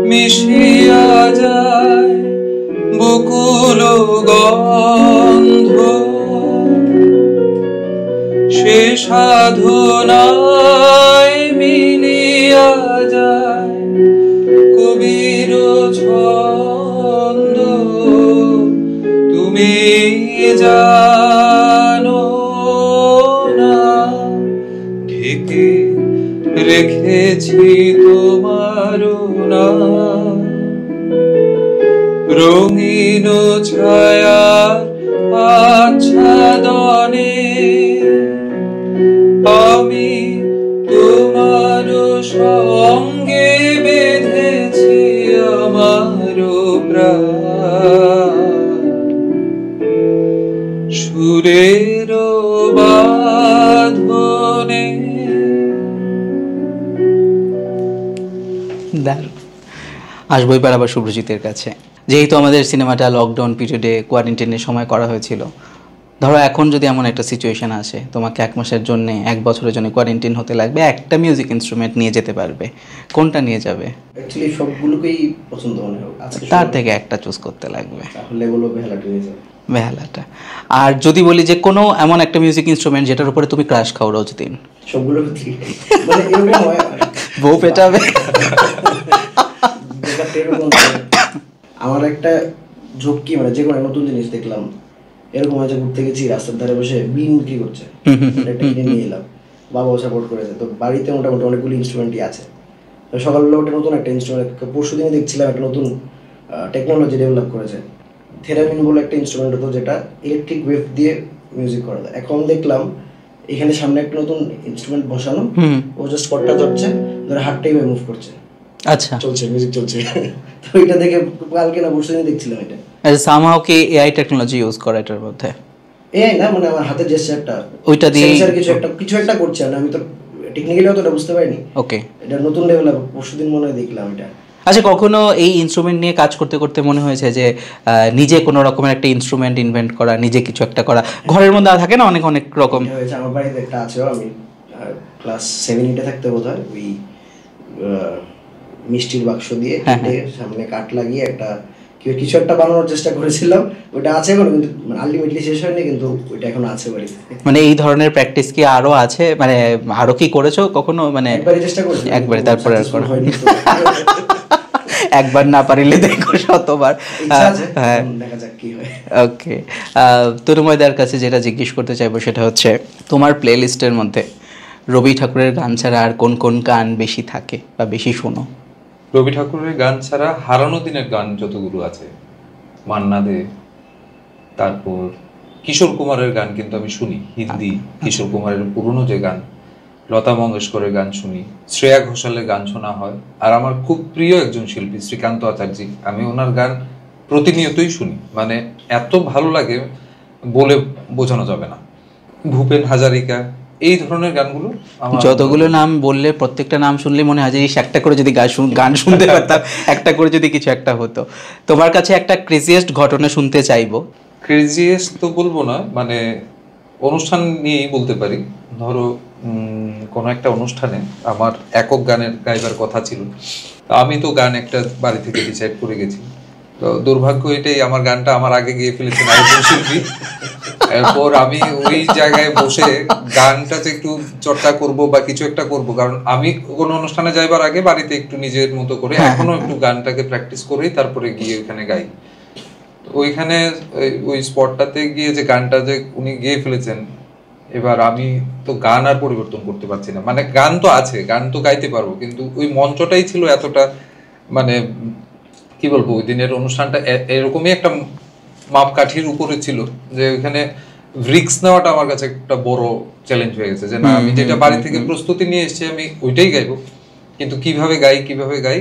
মিশিয়া যায় বকুল গন্ধ, সে সাধনায় মিলিয়া যায় কবির ছন্দ, তুমি জানো না ঢেকে রেখেছি তোমার নাম রঙিন ছায়ার আচ্ছাদনে, আমি তোমার সঙ্গে বেঁধেছি আমার প্রাণ সুরের বাঁধনে। আসবো এবার আবার শুভ্রজিতের কাছে। যেহেতু আমাদের সিনেমাটা লকডাউন পিরিয়ডে কোয়ারেন্টাইনের সময় করা হয়েছিল, ধরো এখন যদি এমন একটা সিচুয়েশন আসে তোমাকে 1 মাসের জন্য 1 বছরের জন্য কোয়ারেন্টাইন হতে লাগবে, একটা মিউজিক ইনস্ট্রুমেন্ট নিয়ে যেতে পারবে, কোনটা নিয়ে যাবে? অ্যাকচুয়ালি সবগুলোকেই পছন্দ মনে হয়, তার থেকে একটা চুজ করতে লাগবে। তাহলে বলো বেহালাটা নিয়ে যাবে। বেহালাটা। আর যদি বলি যে কোনো এমন একটা মিউজিক ইনস্ট্রুমেন্ট যেটার উপরে তুমি ক্রাশ খাও রোজ দিন? সবগুলো মানে এরকম হয় বউ পেটাবে। আমার একটা ঝক্কি, মানে যে কোনো নতুন জিনিস দেখলাম, এরকম আছে ঘুরতে গেছি রাস্তার ধারে বসে বিন বিক্রি করছে, এটা কিনে নিয়ে এলাম, বাবাও সাপোর্ট করেছে, তো বাড়িতে মোটামুটি অনেকগুলি ইনস্ট্রুমেন্টই আছে। তো সকালবেলা ওটা নতুন একটা ইনস্ট্রুমেন্ট, পরশু দিনে দেখছিলাম একটা নতুন টেকনোলজি ডেভেলপ করেছে, থেরামিন বলে একটা ইনস্ট্রুমেন্ট হতো যেটা ইলেকট্রিক ওয়েভ দিয়ে মিউজিক করা যায়। এখন দেখলাম এখানে সামনে একটা নতুন ইনস্ট্রুমেন্ট বসানো, ও জাস্ট কর্ডটা ধরছে, ধরে হাতটাই মুভ করছে, আচ্ছা চলছে মিউজিক চলছে। তো এটা দেখে কালকে না পরশু দিনে দেখছিলাম এটা। আচ্ছা, সামহাও কি এআই টেকনোলজি ইউজ করে এটার মধ্যে? এআই না, মানে আমার হাতের জেস্টারটা ওইটা দিয়ে সেন্সর কিছু একটা করছে, আমি তো টেকনিক্যালি অতটা বুঝতে পারিনি। ওকে, এটা নতুন ডেভেলপ, পরশুদিন মনে হয় দেখলাম এটা। আচ্ছা, কখনো এই ইনস্ট্রুমেন্ট নিয়ে কাজ করতে করতে মনে হয়েছে যে নিজে কোনো রকমের একটা ইনস্ট্রুমেন্ট ইনভেন্ট করা, নিজে কিছু একটা করা? ঘরের মধ্যে থাকে না অনেক অনেক রকম। হয়েছে আমার বাড়িতে একটা আছে, আমি ক্লাস 7-8 থাকতে বোধহয় ওই মিষ্টির বাক্স দিয়ে কেটে সামনে কাঠ লাগিয়ে একটা কিছু একটা বানানোর চেষ্টা করেছিলাম, ওটা আছে এখন, কিন্তু আলটিমেটলি শেষ হয়নি, কিন্তু ওইটা এখন আছে বাড়িতে। মানে এই ধরনের প্র্যাকটিস কি আরো আছে, মানে আরো কি করেছো কখনো? মানে একবারই চেষ্টা করেছি, একবারে, তারপরে আর করা হয়নি। একবার না পারিলে দেখো শতবার। হ্যাঁ, দেখা যাক কি হয়। ওকে, তরুময়দার কাছে যেটা জিজ্ঞেস করতে চাইবো সেটা হচ্ছে তোমার প্লে লিস্টের মধ্যে রবি ঠাকুরের গান ছাড়া আর কোন কোন গান বেশি থাকে বা বেশি শোনো? রবি ঠাকুরের গান ছাড়া হারানো দিনের গান যতগুলো আছে, মান্না দে, তারপর কিশোর কুমারের গান কিন্তু আমি শুনি, হিন্দি কিশোর কুমারের পুরনো যে গান, লতা মঙ্গেশকরের গান শুনি, শ্রেয়া ঘোষালের গান শোনা হয়। আর আমার খুব প্রিয় একজন শিল্পী শ্রীকান্ত আচার্য, আমি ওনার গান প্রতিনিয়তই শুনি, মানে এত ভালো লাগে বলে বোঝানো যাবে না। ভূপেন হাজারিকা, এই ধরনের গানগুলো যতগুলো নাম বললে প্রত্যেকটা নাম শুনলে মনে হয় যে একটা করে যদি গান শুনতে পারতাম, একটা করে যদি কিছু একটা হতো। তোমার কাছে একটা ক্রেজিয়েস্ট ঘটনা শুনতে চাইবো। ক্রেজিয়েস্ট তো বলবো না, মানে অনুষ্ঠান নিয়েই বলতে পারি। ধরো কোনো একটা অনুষ্ঠানে আমার একক গানের গাইবার কথা ছিল, আমি তো গান একটা বাড়ি থেকে ডিসাইড করে গেছি, তো দুর্ভাগ্য এটাই আমার গানটা আমার আগে গিয়ে ফেলেছেন আরেকজন শিল্পী। এরপর আমি ওই জায়গায় বসে গানটাতে একটু চর্চা করব বা কিছু একটা করব, কারণ আমি কোনো অনুষ্ঠানে যাইবার আগে বাড়িতে একটু নিজের মতো করে এখনো একটু গানটাকে প্র্যাকটিস করেই তারপরে গিয়ে ওইখানে গাই। ওইখানে ওই স্পটটাতে গিয়ে যে গানটা যে উনি গেয়ে ফেলেছেন, এবার আমি তো গান আর পরিবর্তন করতে পারছি না, মানে গান তো আছে, গান তো গাইতে পারবো, কিন্তু ওই মঞ্চটাই ছিল এতটা, মানে কি বলবো, ওই দিনের অনুষ্ঠানটা এরকমই একটা মাপকাঠির উপরে ছিল যে ওখানে রিস্ক নেওয়াটা আমার কাছে একটা বড় চ্যালেঞ্জ হয়ে গেছে, যে না আমি যেটা বাড়ি থেকে প্রস্তুতি নিয়ে এসেছি আমি ওইটাই গাইবো, কিন্তু কিভাবে গাই।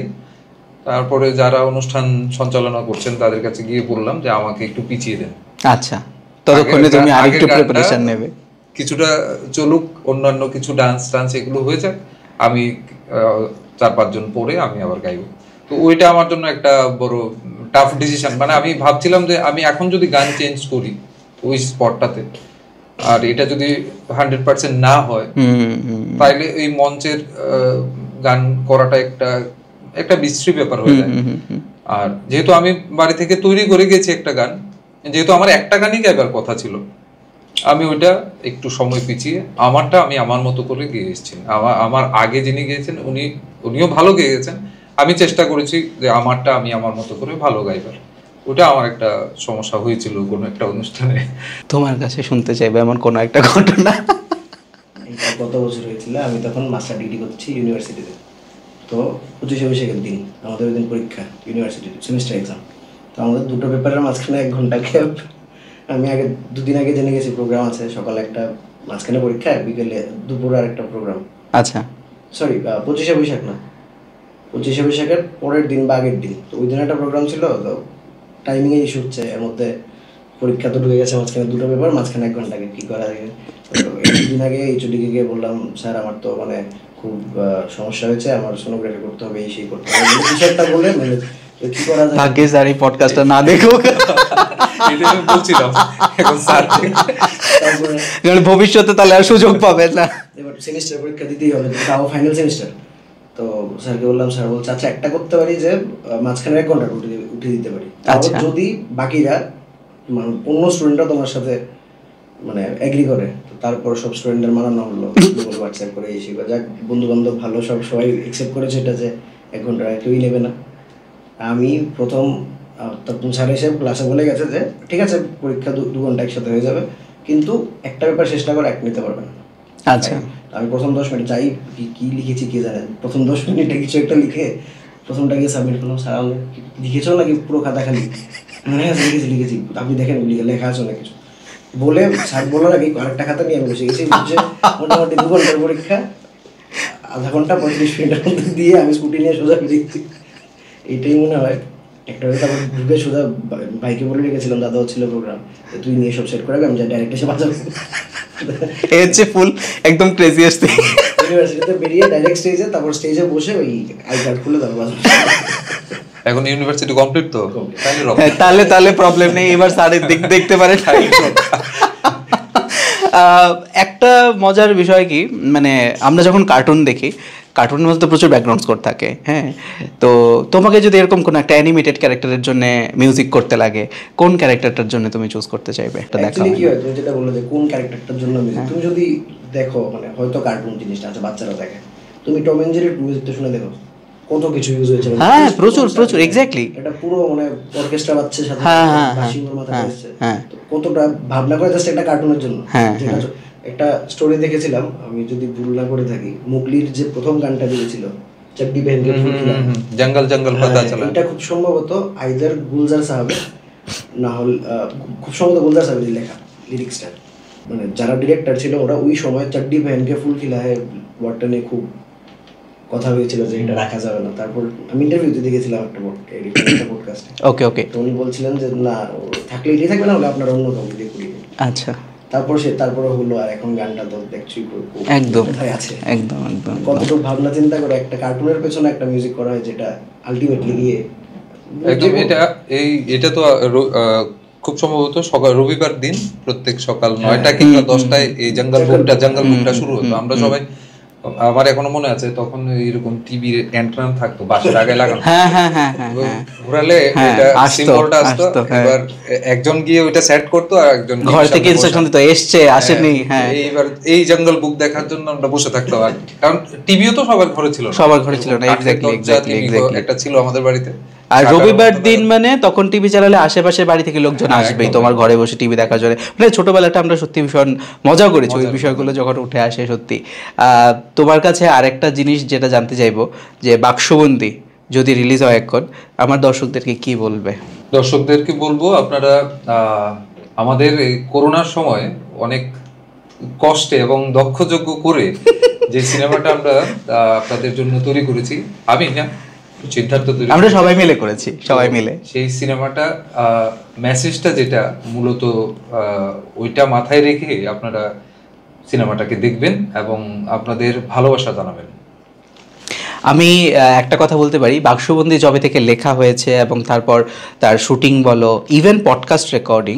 তারপরে যারা অনুষ্ঠান সঞ্চালনা করছেন তাদের কাছে গিয়ে বললাম যে আমাকে একটু পিছিয়ে দেন, আচ্ছা ততক্ষণে তুমি আরেকটু প্রিপারেশন নেবে, কিছুটা চলুক, অন্যান্য কিছু ডান্স এগুলো হয়ে যাক, আমি 4-5 জন পরে আমি আবার গাইবো। তো ওইটা আমার জন্য একটা বড় টাফ ডিসিশন, মানে আমি ভাবছিলাম যে আমি এখন যদি গান চেঞ্জ করি ওই স্পটটাতে, আর এটা যদি 100% না হয় তাইলে এই মঞ্চের গান করাটা একটা বিশ্রী ব্যাপার হয়ে যায়। আর যেহেতু আমি বাড়ি থেকে তৈরি করে গেছি একটা গান, যেহেতু আমার একটা গানই গাইবার কথা ছিল, আমি ওইটা একটু সময় পিছিয়ে আমারটা আমি আমার মতো করে গেয়ে এসেছি। আমার আগে যিনি গেয়েছেন উনিও ভালো গেয়ে গেছেন, আমি চেষ্টা করেছি যে আমারটা আমি আমার মতো করে ভালো গাইবার। ওটা আমার একটা সমস্যা হয়েছিল কোনো একটা অনুষ্ঠানে। তোমার কাছে শুনতে চাইবে এমন কোনো একটা ঘটনা। গত বছর হয়েছিল, আমি তখন মাস্টার ডিগ্রি করছি ইউনিভার্সিটিতে। তো 25শে বৈশাখের দিন আমাদের ওই দিন পরীক্ষা, ইউনিভার্সিটির সেমিস্টার এক্সাম। তো আমাদের দুটো পেপারের মাঝখানে 1 ঘন্টা গ্যাপ। আমি দুদিন আগে জেনে গেছি প্রোগ্রাম আছে, সকালে একটা, মাঝখানে পরীক্ষা, বিকেলে দুপুরে আর একটা প্রোগ্রাম। আচ্ছা সরি 25শে বৈশাখ না, 25শে বৈশাখের পরের দিন বা আগের দিন। তো ওই দিন একটা প্রোগ্রাম ছিল, তো টাইমিংয়ে ইস্যু হচ্ছে, এর মধ্যে পরীক্ষা তো ঢুকে গেছে, মাঝখানে দুটো পেপার, মাঝখানে 1 ঘন্টা আগে কী করা যায়। দুদিন আগে এইচওডিকে গিয়ে বললাম, স্যার আমার তো মানে খুব সমস্যা হয়েছে, আমার সোনোগ্রাফি করতে হবে, এই সেই করতে হবে, কিছু একটা বলে মানে কি করা যায়। ভাগ্যিস আর এই পডকাস্টটা না দেখো, এটা আমি বলছিলাম এখন স্যার তারপরে ভবিষ্যতে তাহলে আর সুযোগ পাবে না। এবার সেমিস্টার পরীক্ষা দিতেই হবে, তাও ফাইনাল সেমিস্টার। তো স্যারকে বললাম, স্যার বলছে আচ্ছা একটা করতে পারি যে মাঝখানে 1 ঘন্টা উঠে দিতে পারি, যদি বাকিরা মানে অন্য স্টুডেন্টরা তোমার সাথে মানে এগ্রি করে। তারপর সব স্টুডেন্টদের মানানো হলো, গুগল হোয়াটসঅ্যাপ করে এসে যাক, বন্ধু বান্ধব ভালো, সবাই অ্যাকসেপ্ট করেছে এটা যে 1 ঘন্টা কেউই নেবে না। আমি প্রথম তখন স্যার এসে ক্লাসে বলে গেছে যে ঠিক আছে পরীক্ষা 2 ঘন্টা একসাথে হয়ে যাবে, কিন্তু একটা পেপার শেষ না করে 1 নিতে পারবে না। আচ্ছা আমি প্রথম 10 মিনিট যাই কি লিখেছি কে জানে, প্রথম 10 মিনিটে কিছু একটা লিখে প্রথমটা গিয়ে সাবমিট করলাম। স্যার লিখেছো নাকি পুরো খাতা খালি? হ্যাঁ লিখেছি, আপনি দেখেন লেখা আছে না কিছু বলে। স্যার বলার আগে আরেকটা খাতা নিয়ে আমি বসে গেছি, মোটামুটি 2 ঘন্টার পরীক্ষা, আধা ঘন্টা 35 মিনিটের মধ্যে দিয়ে আমি স্কুটি নিয়ে সোজা বেরিয়েছি। এইটাই মনে হয় একটা হয়তো আবার ঢুকে সোজা বাইকে বলে রেখেছিলাম, দাদাও ছিল প্রোগ্রাম, তুই নিয়ে সব সেট করে আমি ডাইরেক্ট এসে বাজাবো। এই হচ্ছে ফুল একদম ক্রেজিয়েস্ট থিং। ইউনিভার্সিটিতে বেরিয়ে ডাইরেক্ট স্টেজে, তারপর স্টেজে বসে ওই আই কার্ড খুলে তারপর বাজাবো। এখন ইউনিভার্সিটি কমপ্লিট তো, তাহলে প্রবলেম নেই, এবার স্যারের দেখতে পারে। একটা মজার বিষয় কি, মানে আমরা যখন কার্টুন দেখি, কার্টুনের মধ্যে তো প্রচুর ব্যাকগ্রাউন্ড স্কোর থাকে, হ্যাঁ, তো তোমাকে যদি এরকম কোনো একটা অ্যানিমেটেড ক্যারেক্টারের জন্য মিউজিক করতে লাগে, কোন ক্যারেক্টারটার জন্য তুমি চুজ করতে চাইবে? একটা দেখা কি হয়, তুমি যেটা বললে যে কোন ক্যারেক্টারটার জন্য মিউজিক, তুমি যদি দেখো মানে হয়তো কার্টুন জিনিসটা আছে বাচ্চারা দেখে, তুমি টম এন্ড জেরির মিউজিকটা শুনে দেখো কত কিছু ইউজ হয়েছে। হ্যাঁ প্রচুর এক্স্যাক্টলি, এটা পুরো মানে অর্কেস্ট্রা বাজছে সাথে বাঁশির মাথায় আসছে, কতটা ভাবনা করে জাস্ট একটা কার্টুনের জন্য। একটা স্টোরি দেখেছিলাম, আমি যদি ভুল না করে থাকি, মুগলির যে প্রথম গানটা দিয়েছিল চড্ডি পেহেন কে ফুল খিলা, জঙ্গল জঙ্গল পাতা চলা, এটা খুব সম্ভবত আইদার গুলজার সাহেবের না হল খুব সম্ভবত গুলজার সাহেবের লেখা লিরিক্সটা। মানে যারা ডিরেক্টর ছিল ওরা ওই সময় চড্ডি পেহেন কে ফুল খিলা হে ওয়ার্ডটা নিয়ে খুব কথা হয়েছিল যে এটা রাখা যাবে না। তারপর আমি ইন্টারভিউতে দেখেছিলাম একটা পডকাস্টে, ওকে তো উনি বলছিলেন যে না থাকলে এটাই থাকবে না, হলে আপনার অন্য কাউকে দিয়ে করিয়ে। আচ্ছা, তারপরে হলো, আর এখন গানটা তো দেখছি একদম আছে, একদম কতটুকু ভাবনা চিন্তা করে একটা কার্টুনের পেছনে একটা মিউজিক করা হয়, যেটা আলটিমেটলি গিয়ে একদম এটা তো খুব সম্ভবত রবিবার দিন প্রত্যেক সকাল 9টা কিংবা 10টায় এই জঙ্গল বুকটা শুরু হতো। আমরা সবাই, আমার এখনো মনে আছে তখন এরকম টিভির অ্যান্টেনা থাকতো বাসার আগে লাগানো, ঘোরালে এটা সিম্বলটা আসতো, এবার একজন গিয়ে ওইটা সেট করতো আর একজন ঘর থেকে ইনস্ট্রাকশন দিত এসছে আসেনি। হ্যাঁ, এইবার এই জঙ্গল বুক দেখার জন্য আমরা বসে থাকতাম, কারণ টিভিও তো সবার ঘরে ছিল না, এক্স্যাক্টলি একটা ছিল আমাদের বাড়িতে, আর রবিবার দিন মানে তখন টিভি চালালে আশেপাশের বাড়ি থেকে লোকজন আসবেই তোমার ঘরে বসে টিভি দেখার জন্য। মানে ছোটবেলাটা আমরা সত্যি ভীষণ মজা করেছি ওই বিষয়গুলো যখন উঠে আসে। সত্যি তোমার কাছে আরেকটা জিনিস যেটা জানতে চাইবো যে বাক্সবন্দী যদি রিলিজ হয় এখন, আমার দর্শকদেরকে কি বলবে? দর্শকদেরকে বলবো আপনারা আমাদের এই করোনার সময় অনেক কষ্টে এবং দক্ষযজ্ঞ করে যে সিনেমাটা আমরা আপনাদের জন্য তৈরি করেছি, আমি না সিদ্ধার্থ তৈরি, আমরা সবাই মিলে করেছি, সবাই মিলে সেই সিনেমাটা মেসেজটা যেটা মূলত ওইটা মাথায় রেখে আপনারা সিনেমাটাকে দেখবেন এবং আপনাদের ভালোবাসা জানাবেন। আমি একটা কথা বলতে পারি, বাক্সবন্দী জবে থেকে লেখা হয়েছে এবং তারপর তার শুটিং বলো, ইভেন পডকাস্ট রেকর্ডিং,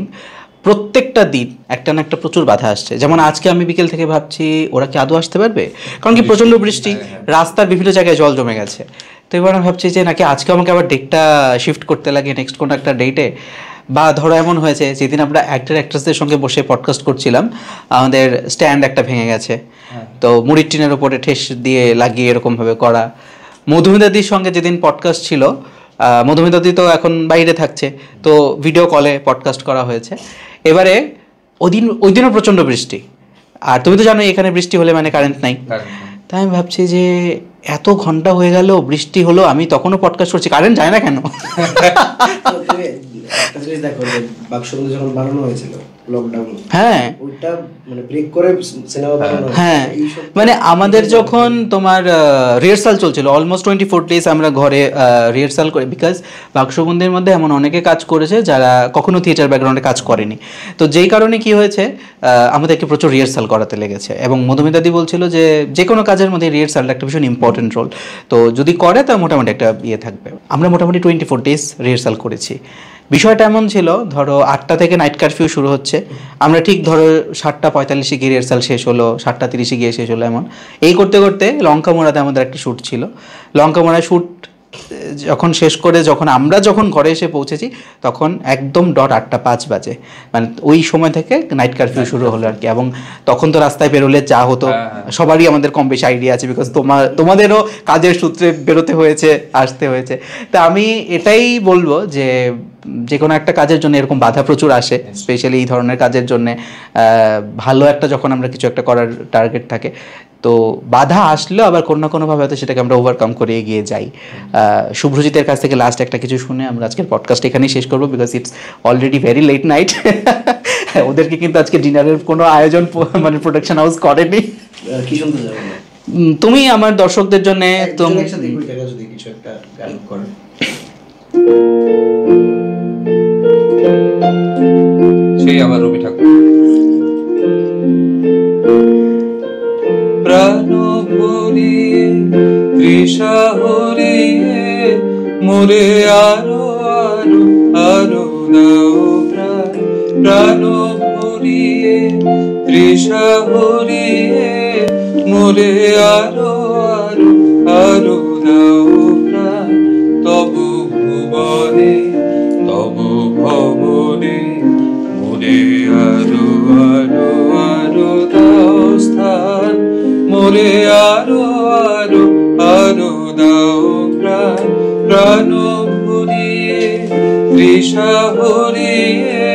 প্রত্যেকটা দিন একটা না একটা প্রচুর বাধা আসছে। যেমন আজকে আমি বিকেল থেকে ভাবছি ওরা কি আদৌ আসতে পারবে, কারণ কি প্রচণ্ড বৃষ্টি, রাস্তার বিভিন্ন জায়গায় জল জমে গেছে। তো এবার আমি ভাবছি যে নাকি আজকে আমাকে আবার ডেটটা শিফট করতে লাগে নেক্সট কোনো একটা ডেটে। বা ধরো এমন হয়েছে যেদিন আমরা অ্যাক্টর অ্যাক্ট্রেসদের সঙ্গে বসে পডকাস্ট করছিলাম, আমাদের স্ট্যান্ড একটা ভেঙে গেছে, তো মুড়ির টিনের ওপরে ঠেস দিয়ে লাগিয়ে এরকমভাবে করা। মধুমিতাদির সঙ্গে যেদিন পডকাস্ট ছিল, মধুমিতাদি তো এখন বাইরে থাকছে, তো ভিডিও কলে পডকাস্ট করা হয়েছে। এবারে ওই দিনও প্রচণ্ড বৃষ্টি, আর তুমি তো জানো এখানে বৃষ্টি হলে মানে কারেন্ট নাই। তাই আমি ভাবছি যে এত ঘন্টা হয়ে গেল, বৃষ্টি হলো, আমি তখনও পডকাস্ট করছি, কারেন্ট যায় না কেন? একটা জিনিস দেখো, বাক্সবন্দী যখন বানানো হয়েছিল লকডাউন, হ্যাঁ ওইটা মানে ব্রেক করে সিনেমা বানানো, হ্যাঁ মানে আমাদের যখন তোমার রিহার্সাল চলছিল অলমোস্ট 24 days আমরা ঘরে রিহার্সাল করে, বিকজ বাক্সবন্দির মধ্যে এমন অনেকে কাজ করেছে যারা কখনো থিয়েটার ব্যাকগ্রাউন্ডে কাজ করেনি। তো যেই কারণে কি হয়েছে, আমাদেরকে প্রচুর রিহার্সাল করাতে লেগেছে। এবং মধুমিতাদি বলছিল যে কোনো কাজের মধ্যে রিহার্সালটা একটা ভীষণ ইম্পর্টেন্ট রোল, তো যদি করে তা মোটামুটি একটা ইয়ে থাকবে। আমরা মোটামুটি 24 days রিহার্সাল করেছি। বিষয়টা এমন ছিল, ধরো 8টা থেকে নাইট কারফিউ শুরু হচ্ছে, আমরা ঠিক ধরো 7:45 গিয়ে রিহার্সাল শেষ হলো, 7:30 গিয়ে শেষ হলো, এমন এই করতে করতে লঙ্কামোড়াতে আমাদের একটা শ্যুট ছিল। লঙ্কামোড়ায় শ্যুট যখন শেষ করে আমরা যখন ঘরে এসে পৌঁছেছি তখন একদম ডট 8:05 বাজে, মানে ওই সময় থেকে নাইট কারফিউ শুরু হলো আর কি। এবং তখন তো রাস্তায় বেরোলে যা হতো, সবারই আমাদের কম বেশি আইডিয়া আছে, বিকজ তোমাদেরও কাজের সূত্রে বেরোতে হয়েছে, আসতে হয়েছে। তা আমি এটাই বলবো যে কোনো একটা কাজের জন্য এরকম বাধা প্রচুর আসে, স্পেশালি এই ধরনের কাজের জন্য। ভালো একটা যখন আমরা কিছু একটা করার টার্গেট থাকে, তো বাধা আসলেও আবার কোনো না কোনোভাবে হয়তো সেটাকে আমরা ওভারকাম করে এগিয়ে যাই। শুভ্রজিতের কাছ থেকে লাস্ট একটা কিছু শুনে আমরা আজকের পডকাস্ট এখানেই শেষ করবো, because it's already very late night. ওদেরকে কিন্তু আজকে ডিনারের কোনো আয়োজন মানে প্রোডাকশন হাউস করেনি। কি শুনতে যাবে তুমি আমার দর্শকদের জন্য যদি কিছু একটা গান করে? সেই আবার রবি ঠাকুর। প্রাণ ভরিয়ে তৃষা হরিয়ে মোরে আরো আরো আরো দাও প্রাণ। প্রাণ ভরিয়ে তৃষা হরিয়ে মোরে আরো আরো আরো দাও প্রাণ। তবু ভুবনে তবু ভবনে মোরে আরো আরো আরো দাও স্থান। মোরে আরো আরো আরো দাও প্রাণ। প্রাণ ভরিয়ে তৃষা হরিয়ে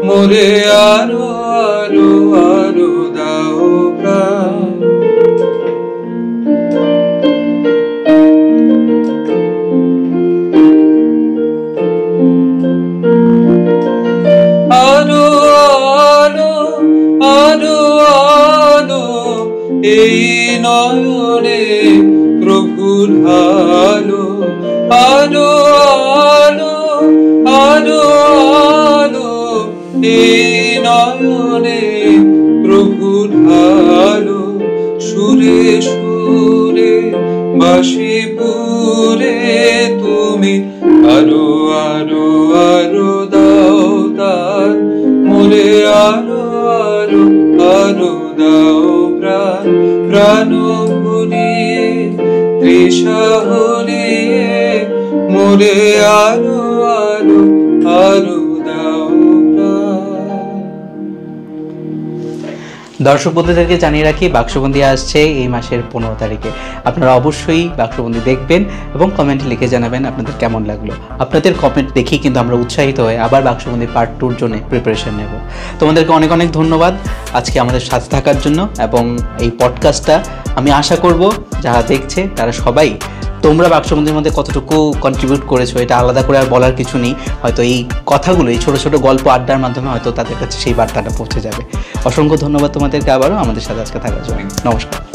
মোরে আরো আরো আরো দাও প্রাণ। আলো আলো আলো আলো এই নয়নে প্রভুর আলো। আলো আলো আলো আলো এই নয়নে প্রভুর আলো। সুরে সুরে বাঁশিপুরে তুমি আরো আরো আরো দাও দান। মোরে আরো আরো আরো দাও প্রাণ। প্রাণ ভরিয়ে তৃষা হরিয়ে মোরে আরো আরো আরো দাও প্রাণ। দর্শক বন্ধুদেরকে জানিয়ে রাখি, বাক্সবন্দি আসছে এই মাসের 15 তারিখে। আপনারা অবশ্যই বাক্সবন্দি দেখবেন এবং কমেন্টে লিখে জানাবেন আপনাদের কেমন লাগলো। আপনাদের কমেন্ট দেখেই কিন্তু আমরা উৎসাহিত হয়ে আবার বাক্সবন্দি পার্ট 2-র জন্য প্রিপারেশন নেব। তোমাদেরকে অনেক অনেক ধন্যবাদ আজকে আমাদের সাথে থাকার জন্য। এবং এই পডকাস্টটা আমি আশা করব যারা দেখছে তারা সবাই তোমরা বাক্সবন্দির মধ্যে কতটুকু কন্ট্রিবিউট করেছো এটা আলাদা করে আর বলার কিছু নেই। হয়তো এই কথাগুলো, এই ছোটো ছোটো গল্প আড্ডার মাধ্যমে হয়তো তাদের কাছে সেই বার্তাটা পৌঁছে যাবে। অসংখ্য ধন্যবাদ তোমাদেরকে আবারও আমাদের সাথে আজকে থাকার জন্য। নমস্কার।